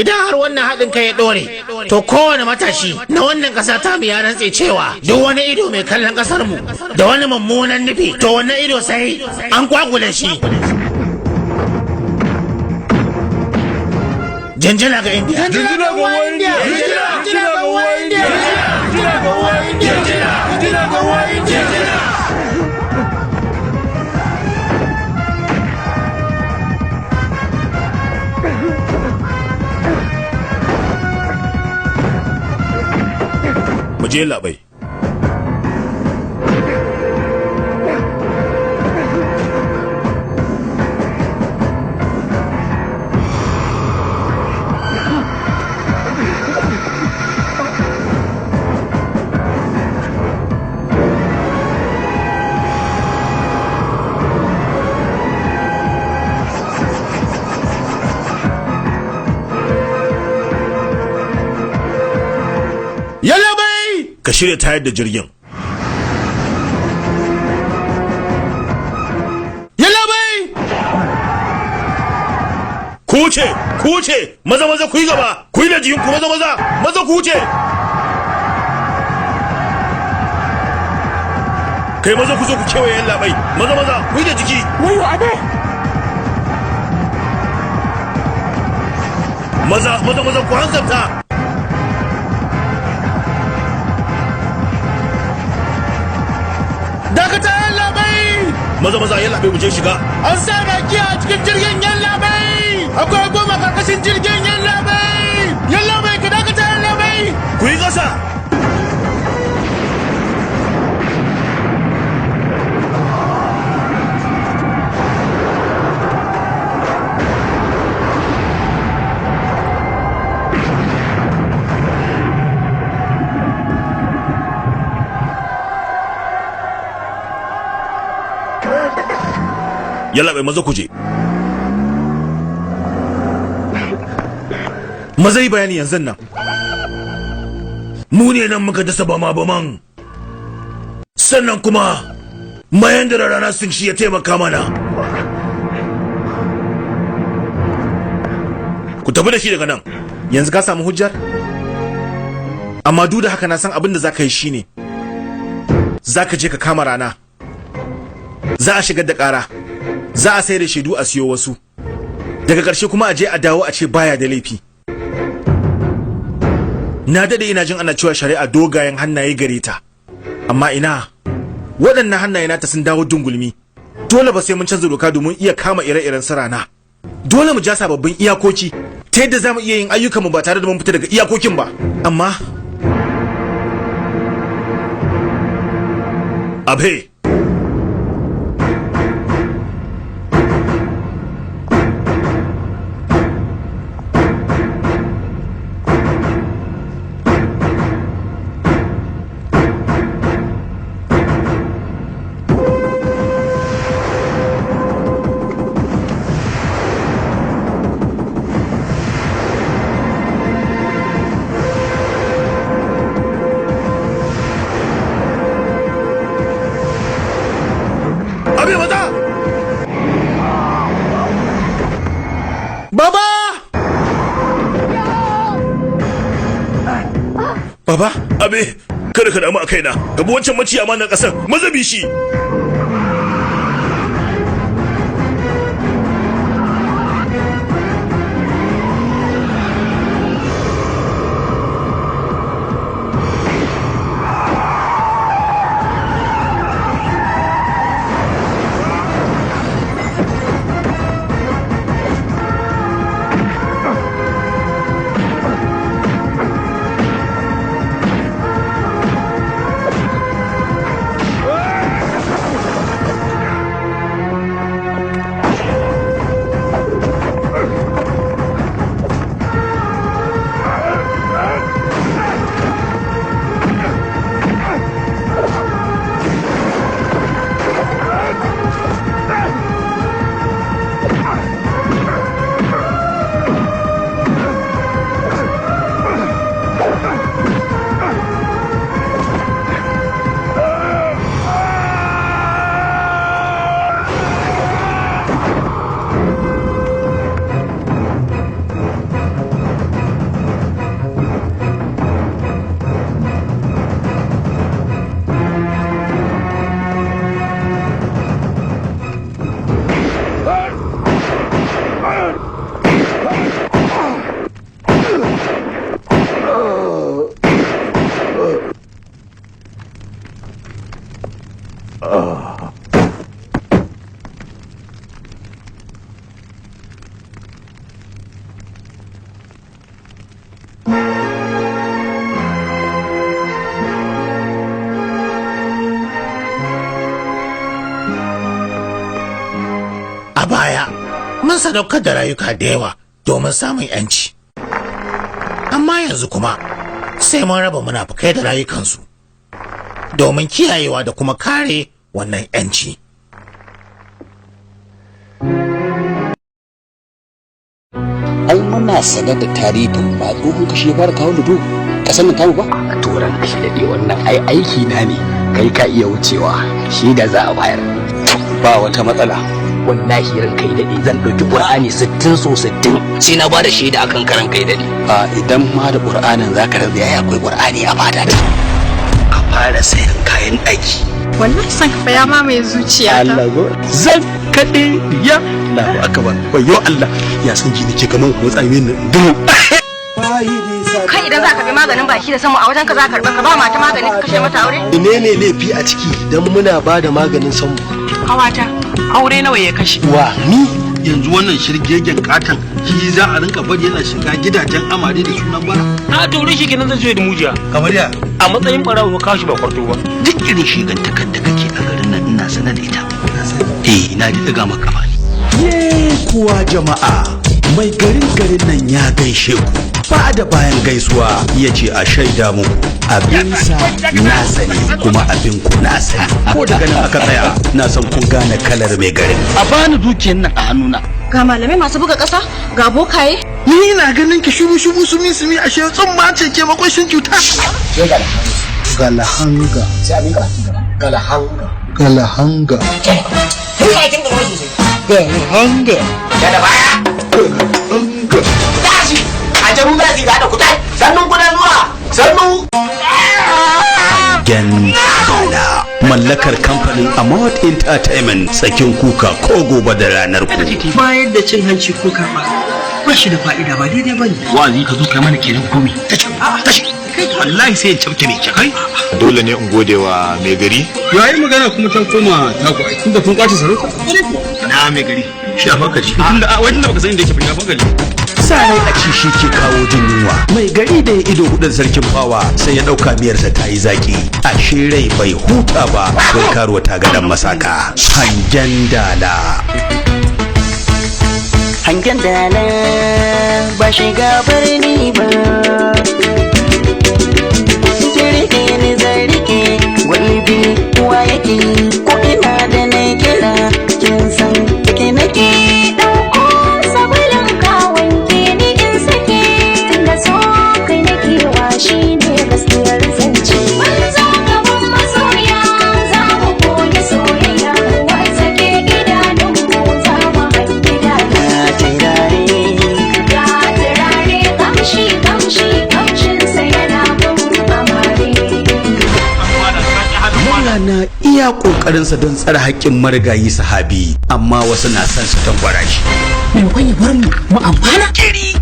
Idan har wannan haɗin kai ya ɗore, to kowane matashi na wannan ƙasa ta mu ya rantse cewa duk wani ido mai kallon ƙasar mu da wani mummunan nufi, to wannan ido sai an kwakule shi. Jinjina ga India. Jinjina ga wanda! Jinjina ga wanda! Jinjina ga wanda! Jinjina ga wanda! Mu je labai. Ka shirya tayar da jirgin. Yalla bai! Ku wuce, maza ku yi gaba, ku yi da jikinku maza ku wuce. kai maza ku zo ku kewaye yan labai, maza ku yi da jiki. Wayo abe. Maza ku hanzarta. Dakata yan labai! Maza yan labai mu je shiga. An sa baki a cikin jirgin yan labai! Akwai goma karkashin jirgin yan labai! Yan labai ka dakata yan labai! Ku yi ƙasa. Yalla bai maza ku je. Maza yi bayani yanzu nan. Mu ne nan muka dasa bama-baman. Sannan kuma mayan da rana sun shi ya taimaka mana. Ku tafi da shi daga nan. Yanzu ka samu hujjar? Amma duk da haka na san abin da za ka yi shine. Za ka je ka kama rana. Za a shigar da ƙara. Za a sai da shaidu a siyo wasu. Daga ƙarshe kuma a je a dawo a ce baya da laifi. Na dade ina jin ana cewa shari'a dogayen hannaye gare ta. Amma ina waɗannan hannaye nata sun dawo dungulmi. Dole ba sai mun canza doka domin iya kama ire-iren su rana. Dole mu ja sababbin iyakoki ta yadda za mu iya yin ayyukanmu ba tare da mun fita daga iyakokin ba. Amma Abhe, Baba, Abe, kada ka damu a kaina. Ka bi wancan maciya amanar ƙasar, maza bi shi. A baya, mun sadaukar da rayuka da yawa domin samun 'yanci. Amma yanzu kuma, sai mun raba munafukai da rayukansu domin kiyayewa da kuma kare wannan 'yanci. Ai muna sanar da tarihin ba tsohon kashe ya fara kawo ludo kasan nan tamu ba a turan kashe daɗe wannan ai aiki na ne kai ka iya wucewa shi da za a bayar ba wata matsala wallahi ran kai daɗe zan ɗauki ƙur'ani 60 so 60 sai na bada shaida akan karan kai daɗe a idan ma da ƙur'anin zaka rantsa yayi akwai ƙur'ani a fada a fara sayan kayan ɗaki wallahi san ka ya mamaye zuciyata. Allah go zan kade ya Allahu akbar wayo Allah ya san ji nake kaman ko tsame ni dumu kai idan zaka bi maganin baki da samu a wajen ka za ka karba ka ba mata magani ka kashe mata aure menene laifi a ciki dan muna ba da maganin samu kawata aure nawa ya kashe wa ni yanzu wannan shirgegen katan shi za a rinka bari yana shiga gidajen amare da sunan bara a dore shi kenan zai zo da mujiya kamar ya a matsayin barawo ka shi ba kwarto ba duk irin shigantakar da kake a garin nan ina sanar da ita na ji daga maka ba ye kuwa jama'a mai garin nan ya gaishe ku ba da bayan gaisuwa ya ce a shaida muku abinsa na sani kuma abin ku na sani ko daga nan aka tsaya na san kun gane kalar mai garin a bani dukiyar nan a hannuna ga malamai masu buga kasa ga bokaye ni ina ganin ki shubu sumi ashe tsumma ce ke makoshin cuta galahanga galahanga da baya tashi a jaru da zai da kutai sannun kuna zuwa sannu Gen Bala mallakar kamfanin Amount Entertainment tsakin kuka ko gobe da ranar ku bayar da cin hanci ko karba ba shi da fa'ida ba daidai bane wazi ka zo kai mana kenan komai tashi kai wallahi sai in cafke ne kai dole ne in gode wa mai gari yayi magana kuma ta koma ta ku tunda kun kwace sarauta na mai gari shi a fanka ji tunda a wajen da baka san inda yake fita fanka sarai a ci shi ke kawo jin yunwa mai gari da ya ido hudun sarkin fawa sai ya dauka miyarsa ta yi zaki ashe rai bai huta ba bai karuwa ta gadan masaka hangen dala hangen dala ba shiga birni ba jirgi ne zai rike gwalbi kuwa yake ko ina da na kira kin san take nake dauko sabulin kawon ke ni in sake tunda so kai nake wa shi ne gaskiyar zance wanzo gaban masoya za mu koyi soyayya wata ke idanun mu za mu hangi da turare kamshin sa yana na iya kokarinsa don tsare haƙƙin marigayi sahabi amma wasu na son su tangwara shi maimakon ya bar mu amfana kiri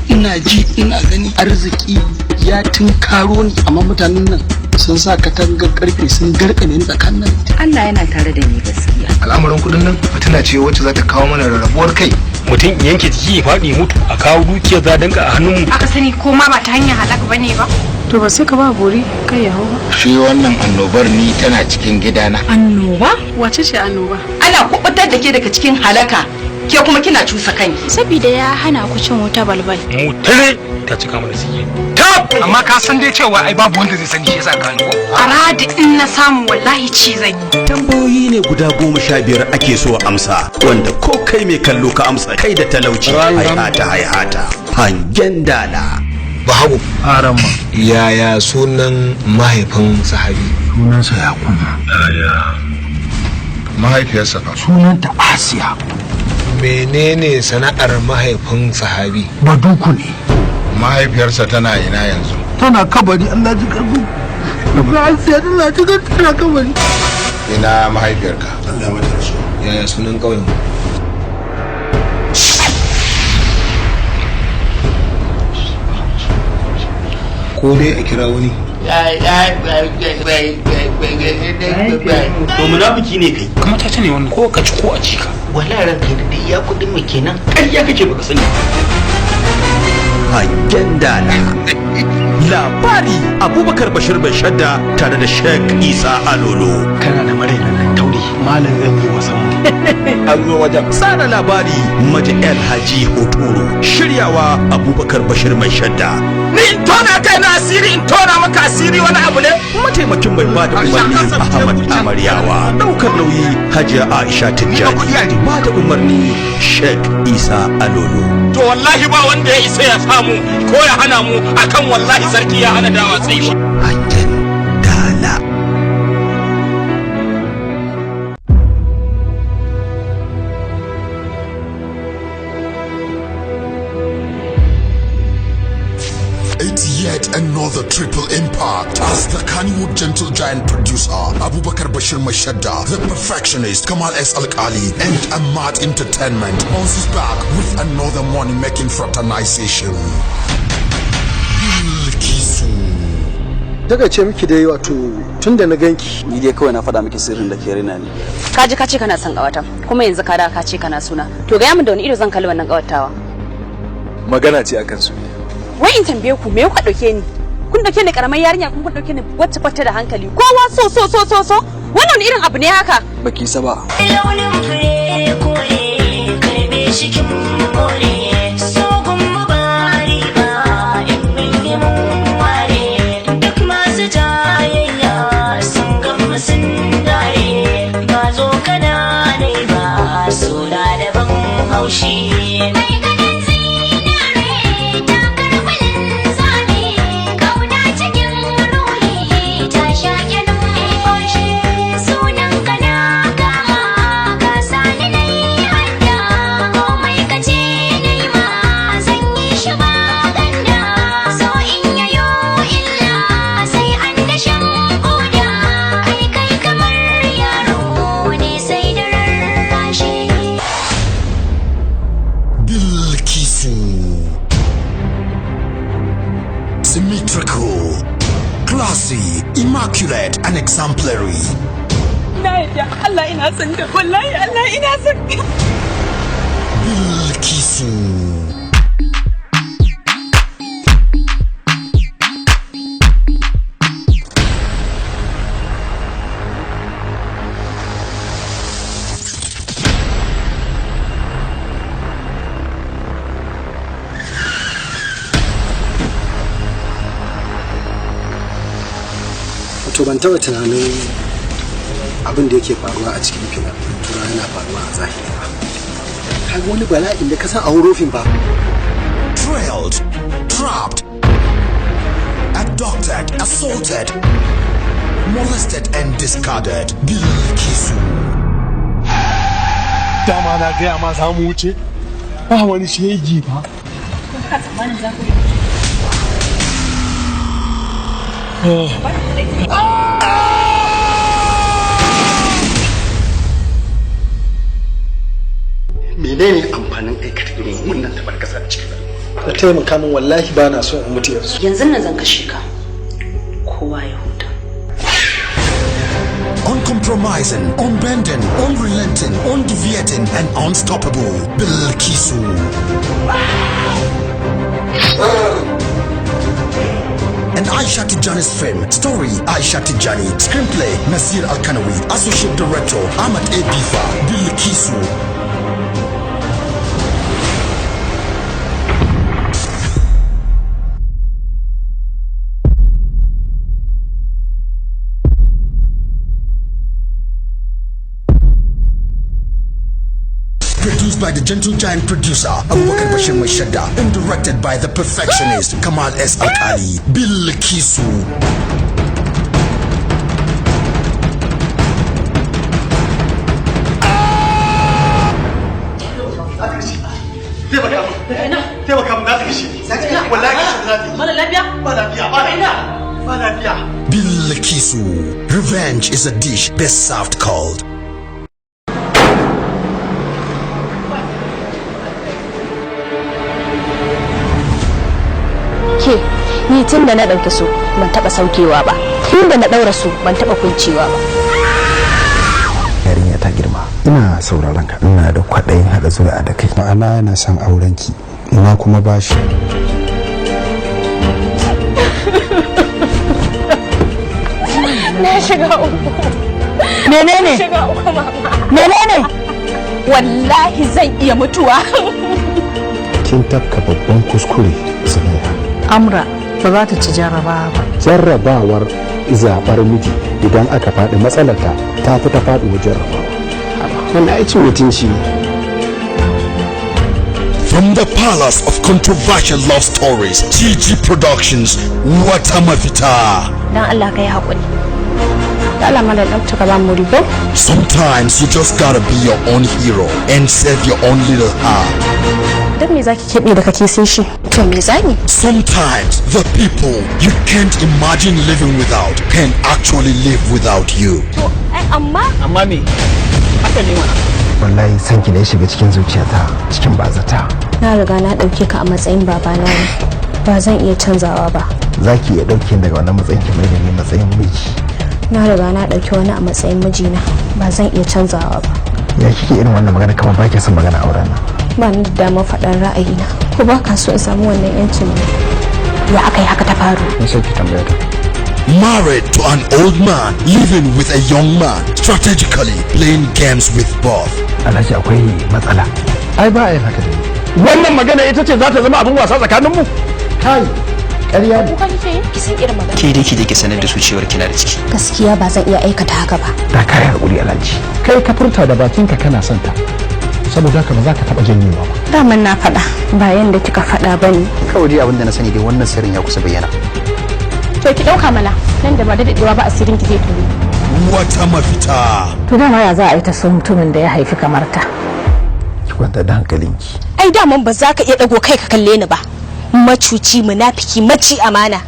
ina ji ina gani arziki ya tunkaro ni amma mutanen nan sun sa katangar karfe sun garkame ni tsakanin Allah yana tare da ni gaskiya al'amarin kudin nan fitina ce wacce za ta kawo mana rarrabuwar kai mutum yanke jiki ya faɗi mutu a kawo dukiyar za danka a hannun mu aka sani ko ma ba ta hanyar halaka bane ba to ba sai ka ba bori kai ya hau ba shi wannan annobar ni tana cikin gidana annoba wace ce annoba ana kubutar da ke daga cikin halaka ke kuma kina cusa kanki saboda ya hana ku cin wuta balbal mu tare ta cika mana siye amma ka san dai cewa ai babu wanda zai sani shi yasa ka hango aradi in na samu wallahi ci zan yi tambayoyi ne guda 15 ake so amsa wanda ko kai mai kallo ka amsa kai da talauci haihata hangen dala bahabu arama yaya sunan mahaifin sahabi sunansa yakubu yaya mahaifiyarsa sunanta asiya menene sana'ar mahaifin sahabi baduku ne mahaifiyarsa tana ina yanzu tana kabari Allah ji karbu da asiya tana cikin tana kabari ina mahaifiyarka Allah mata rasu yaya sunan ƙauyen ko dai a kira wani to munafiki ne kai kuma ta ne wannan ko ka ci ko a cika wallahi ranka da iya kudin mu kenan ƙarya kake baka sani hangen dala labari abubakar bashir bai shadda tare da sheikh isa alolo kana da maraina nan tauri malam zan yi wasan an zo wajen tsara labari maji el haji hotoro shiryawa abubakar bashir mai shadda ni in tona kai na asiri in tona maka asiri wani abu ne mataimakin mai ba da umarni ahmad amaryawa daukar nauyi hajiya aisha tijjani ba da umarni sheikh isa alolo to wallahi ba wanda ya isa ya samu ko ya hana mu akan wallahi sarki ya hana dawa tsayuwa hangen dala yet another triple impact as the Kannywood Gentle Giant producer, Abubakar Bashir Mashadda, the perfectionist, Kamal S. Al-Ali, and Ahmad Entertainment bounces back with another money-making fraternization. Daga ce miki dai wato tun da na ganki ni dai kawai na faɗa miki sirrin da ke rina ni. Ka ce kana son ƙawata kuma yanzu ka da ka ce kana suna to ga yamin da wani ido zan kalli wannan ƙawatawa. Magana ce akan su. Wai in tambaye ku me kuka dauke ni? Kun dauke ni karamar yarinya kun dauke ni wacce bata da hankali. Kowa so wannan irin abu ne haka? Baki sa ba. Launin fure kore karbe shi kin kore so gumma bari ba in bin yi mun ware duk masu jayayya sun gama sun dare ba zo kana ne ba so da ban haushi. Immaculate and exemplary. Allah ina son ka wallahi Allah ina son ka. Bilkisu. To ban taɓa tunanin abin da yake faruwa a cikin fina tura yana faruwa a zahiri ba. Kaga wani bala'in da ka san a hurufin ba. Trailed, trapped, abducted, assaulted, molested and discarded. Bilkisu. Dama na gaya ma za mu wuce ba wani shegi ba. Menene amfanin aikata irin wannan tabar kasa a cikin ka taimaka min wallahi ba na so in mutu yanzu. Yanzu nan zan kashe ka kowa ya huta. Uncompromising, unbending, unrelenting, undeviating and unstoppable. Bilkisu. And Aisha Tijani's film. Story Aisha Tijani. Screenplay Nasir Al-Kanawi. Associate Director Ahmad A. Bifa. Bilkisu. Produced by the Gentle Giant producer Abubakar Bashir Mashadda and directed by the perfectionist Kamal S. Al-Ali. Bilkisu. Bilkisu. Revenge is a dish best served cold. Ke ni tun da na ɗauke su ban taɓa saukewa ba, tun da na ɗaura su ban taɓa kuncewa ba. Yarinya ta girma, ina sauraron ka, ina da kwaɗayin haɗa zuri'a da kai. Ma'ana yana son aurenki, ina kuma bashi. Na shiga uku. Menene? Shiga uku mama. Menene? Wallahi zan iya mutuwa. Kin tafka babban kuskure, Zulaiha. Amra ba za ta ci jarrabawa ba. Jarrabawar zaɓar miji idan aka faɗi matsalarta ta fi ta faɗuwa jarrabawa. Wannan aikin mutunci ne. From the palace of controversial love stories, TG Productions, wata mafita. Dan Allah kai haƙuri. Da Allah ma da ɗauka ka ba mu rigo. Sometimes you just gotta be your own hero and save your own little heart. Dan me zaki kebe da kake sai shi? To me zani? Sometimes the people you can't imagine living without can actually live without you. To amma me? Haka ne mana. Wallahi san ki ne shiga cikin zuciyata cikin bazata. Na riga na dauke ka a matsayin babana ne. Ba zan iya canzawa ba. Zaki iya dauke daga wannan matsayin ki mai da ni matsayin miji. Na riga na dauki wani a matsayin mijina. Ba zan iya canzawa ba. Ya kike irin wannan magana kamar ba ki son magana auren nan? Ba ni da damar faɗar ra'ayina. Ko ba ka so in samu wannan yancin ne? Ya aka yi haka ta faru? Ni sai ki tambaya ta. Married to an old man, living with a young man, strategically playing games with both. Alhaji akwai matsala. Ai ba a yin haka da ni. Wannan magana ita ce za ta zama abin wasa tsakaninmu? Kai, ƙarya ne. Kuka kike yi? Ki san irin magana. Ke dai ki je ki sanar da su cewar kina da ciki. Gaskiya ba zan iya aikata haka ba. Da kai hakuri Alhaji. Kai ka furta da bakinka kana son ta. Saboda haka ba za ka taɓa janyewa ba. Daman na faɗa ba yanda kika faɗa ba ne. Kawai dai abin da na sani dai wannan sirrin ya kusa bayyana. To ki ɗauka mana nan da ba da daɗewa ba asirin ki zai tuni. Wata mafita. To dama ya za a yi ta so mutumin da ya haifi kamar ta. Ki kwanta da hankalinki. Ai daman ba za ka iya ɗago kai ka kalle ni ba. Macuci, munafiki, maci amana.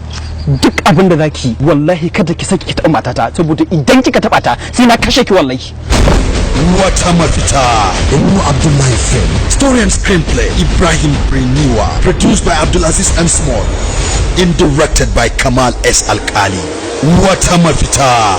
Duk abin da zaki wallahi kada ki saki ki taɓa matata saboda idan kika taɓa ta sai na kashe ki wallahi. Wata mafita. Ru Abdullahi film. Story and screenplay Ibrahim Breniwa. Produced by Abdulaziz M. Small. And directed by Kamal S. Alkali. Wata mafita.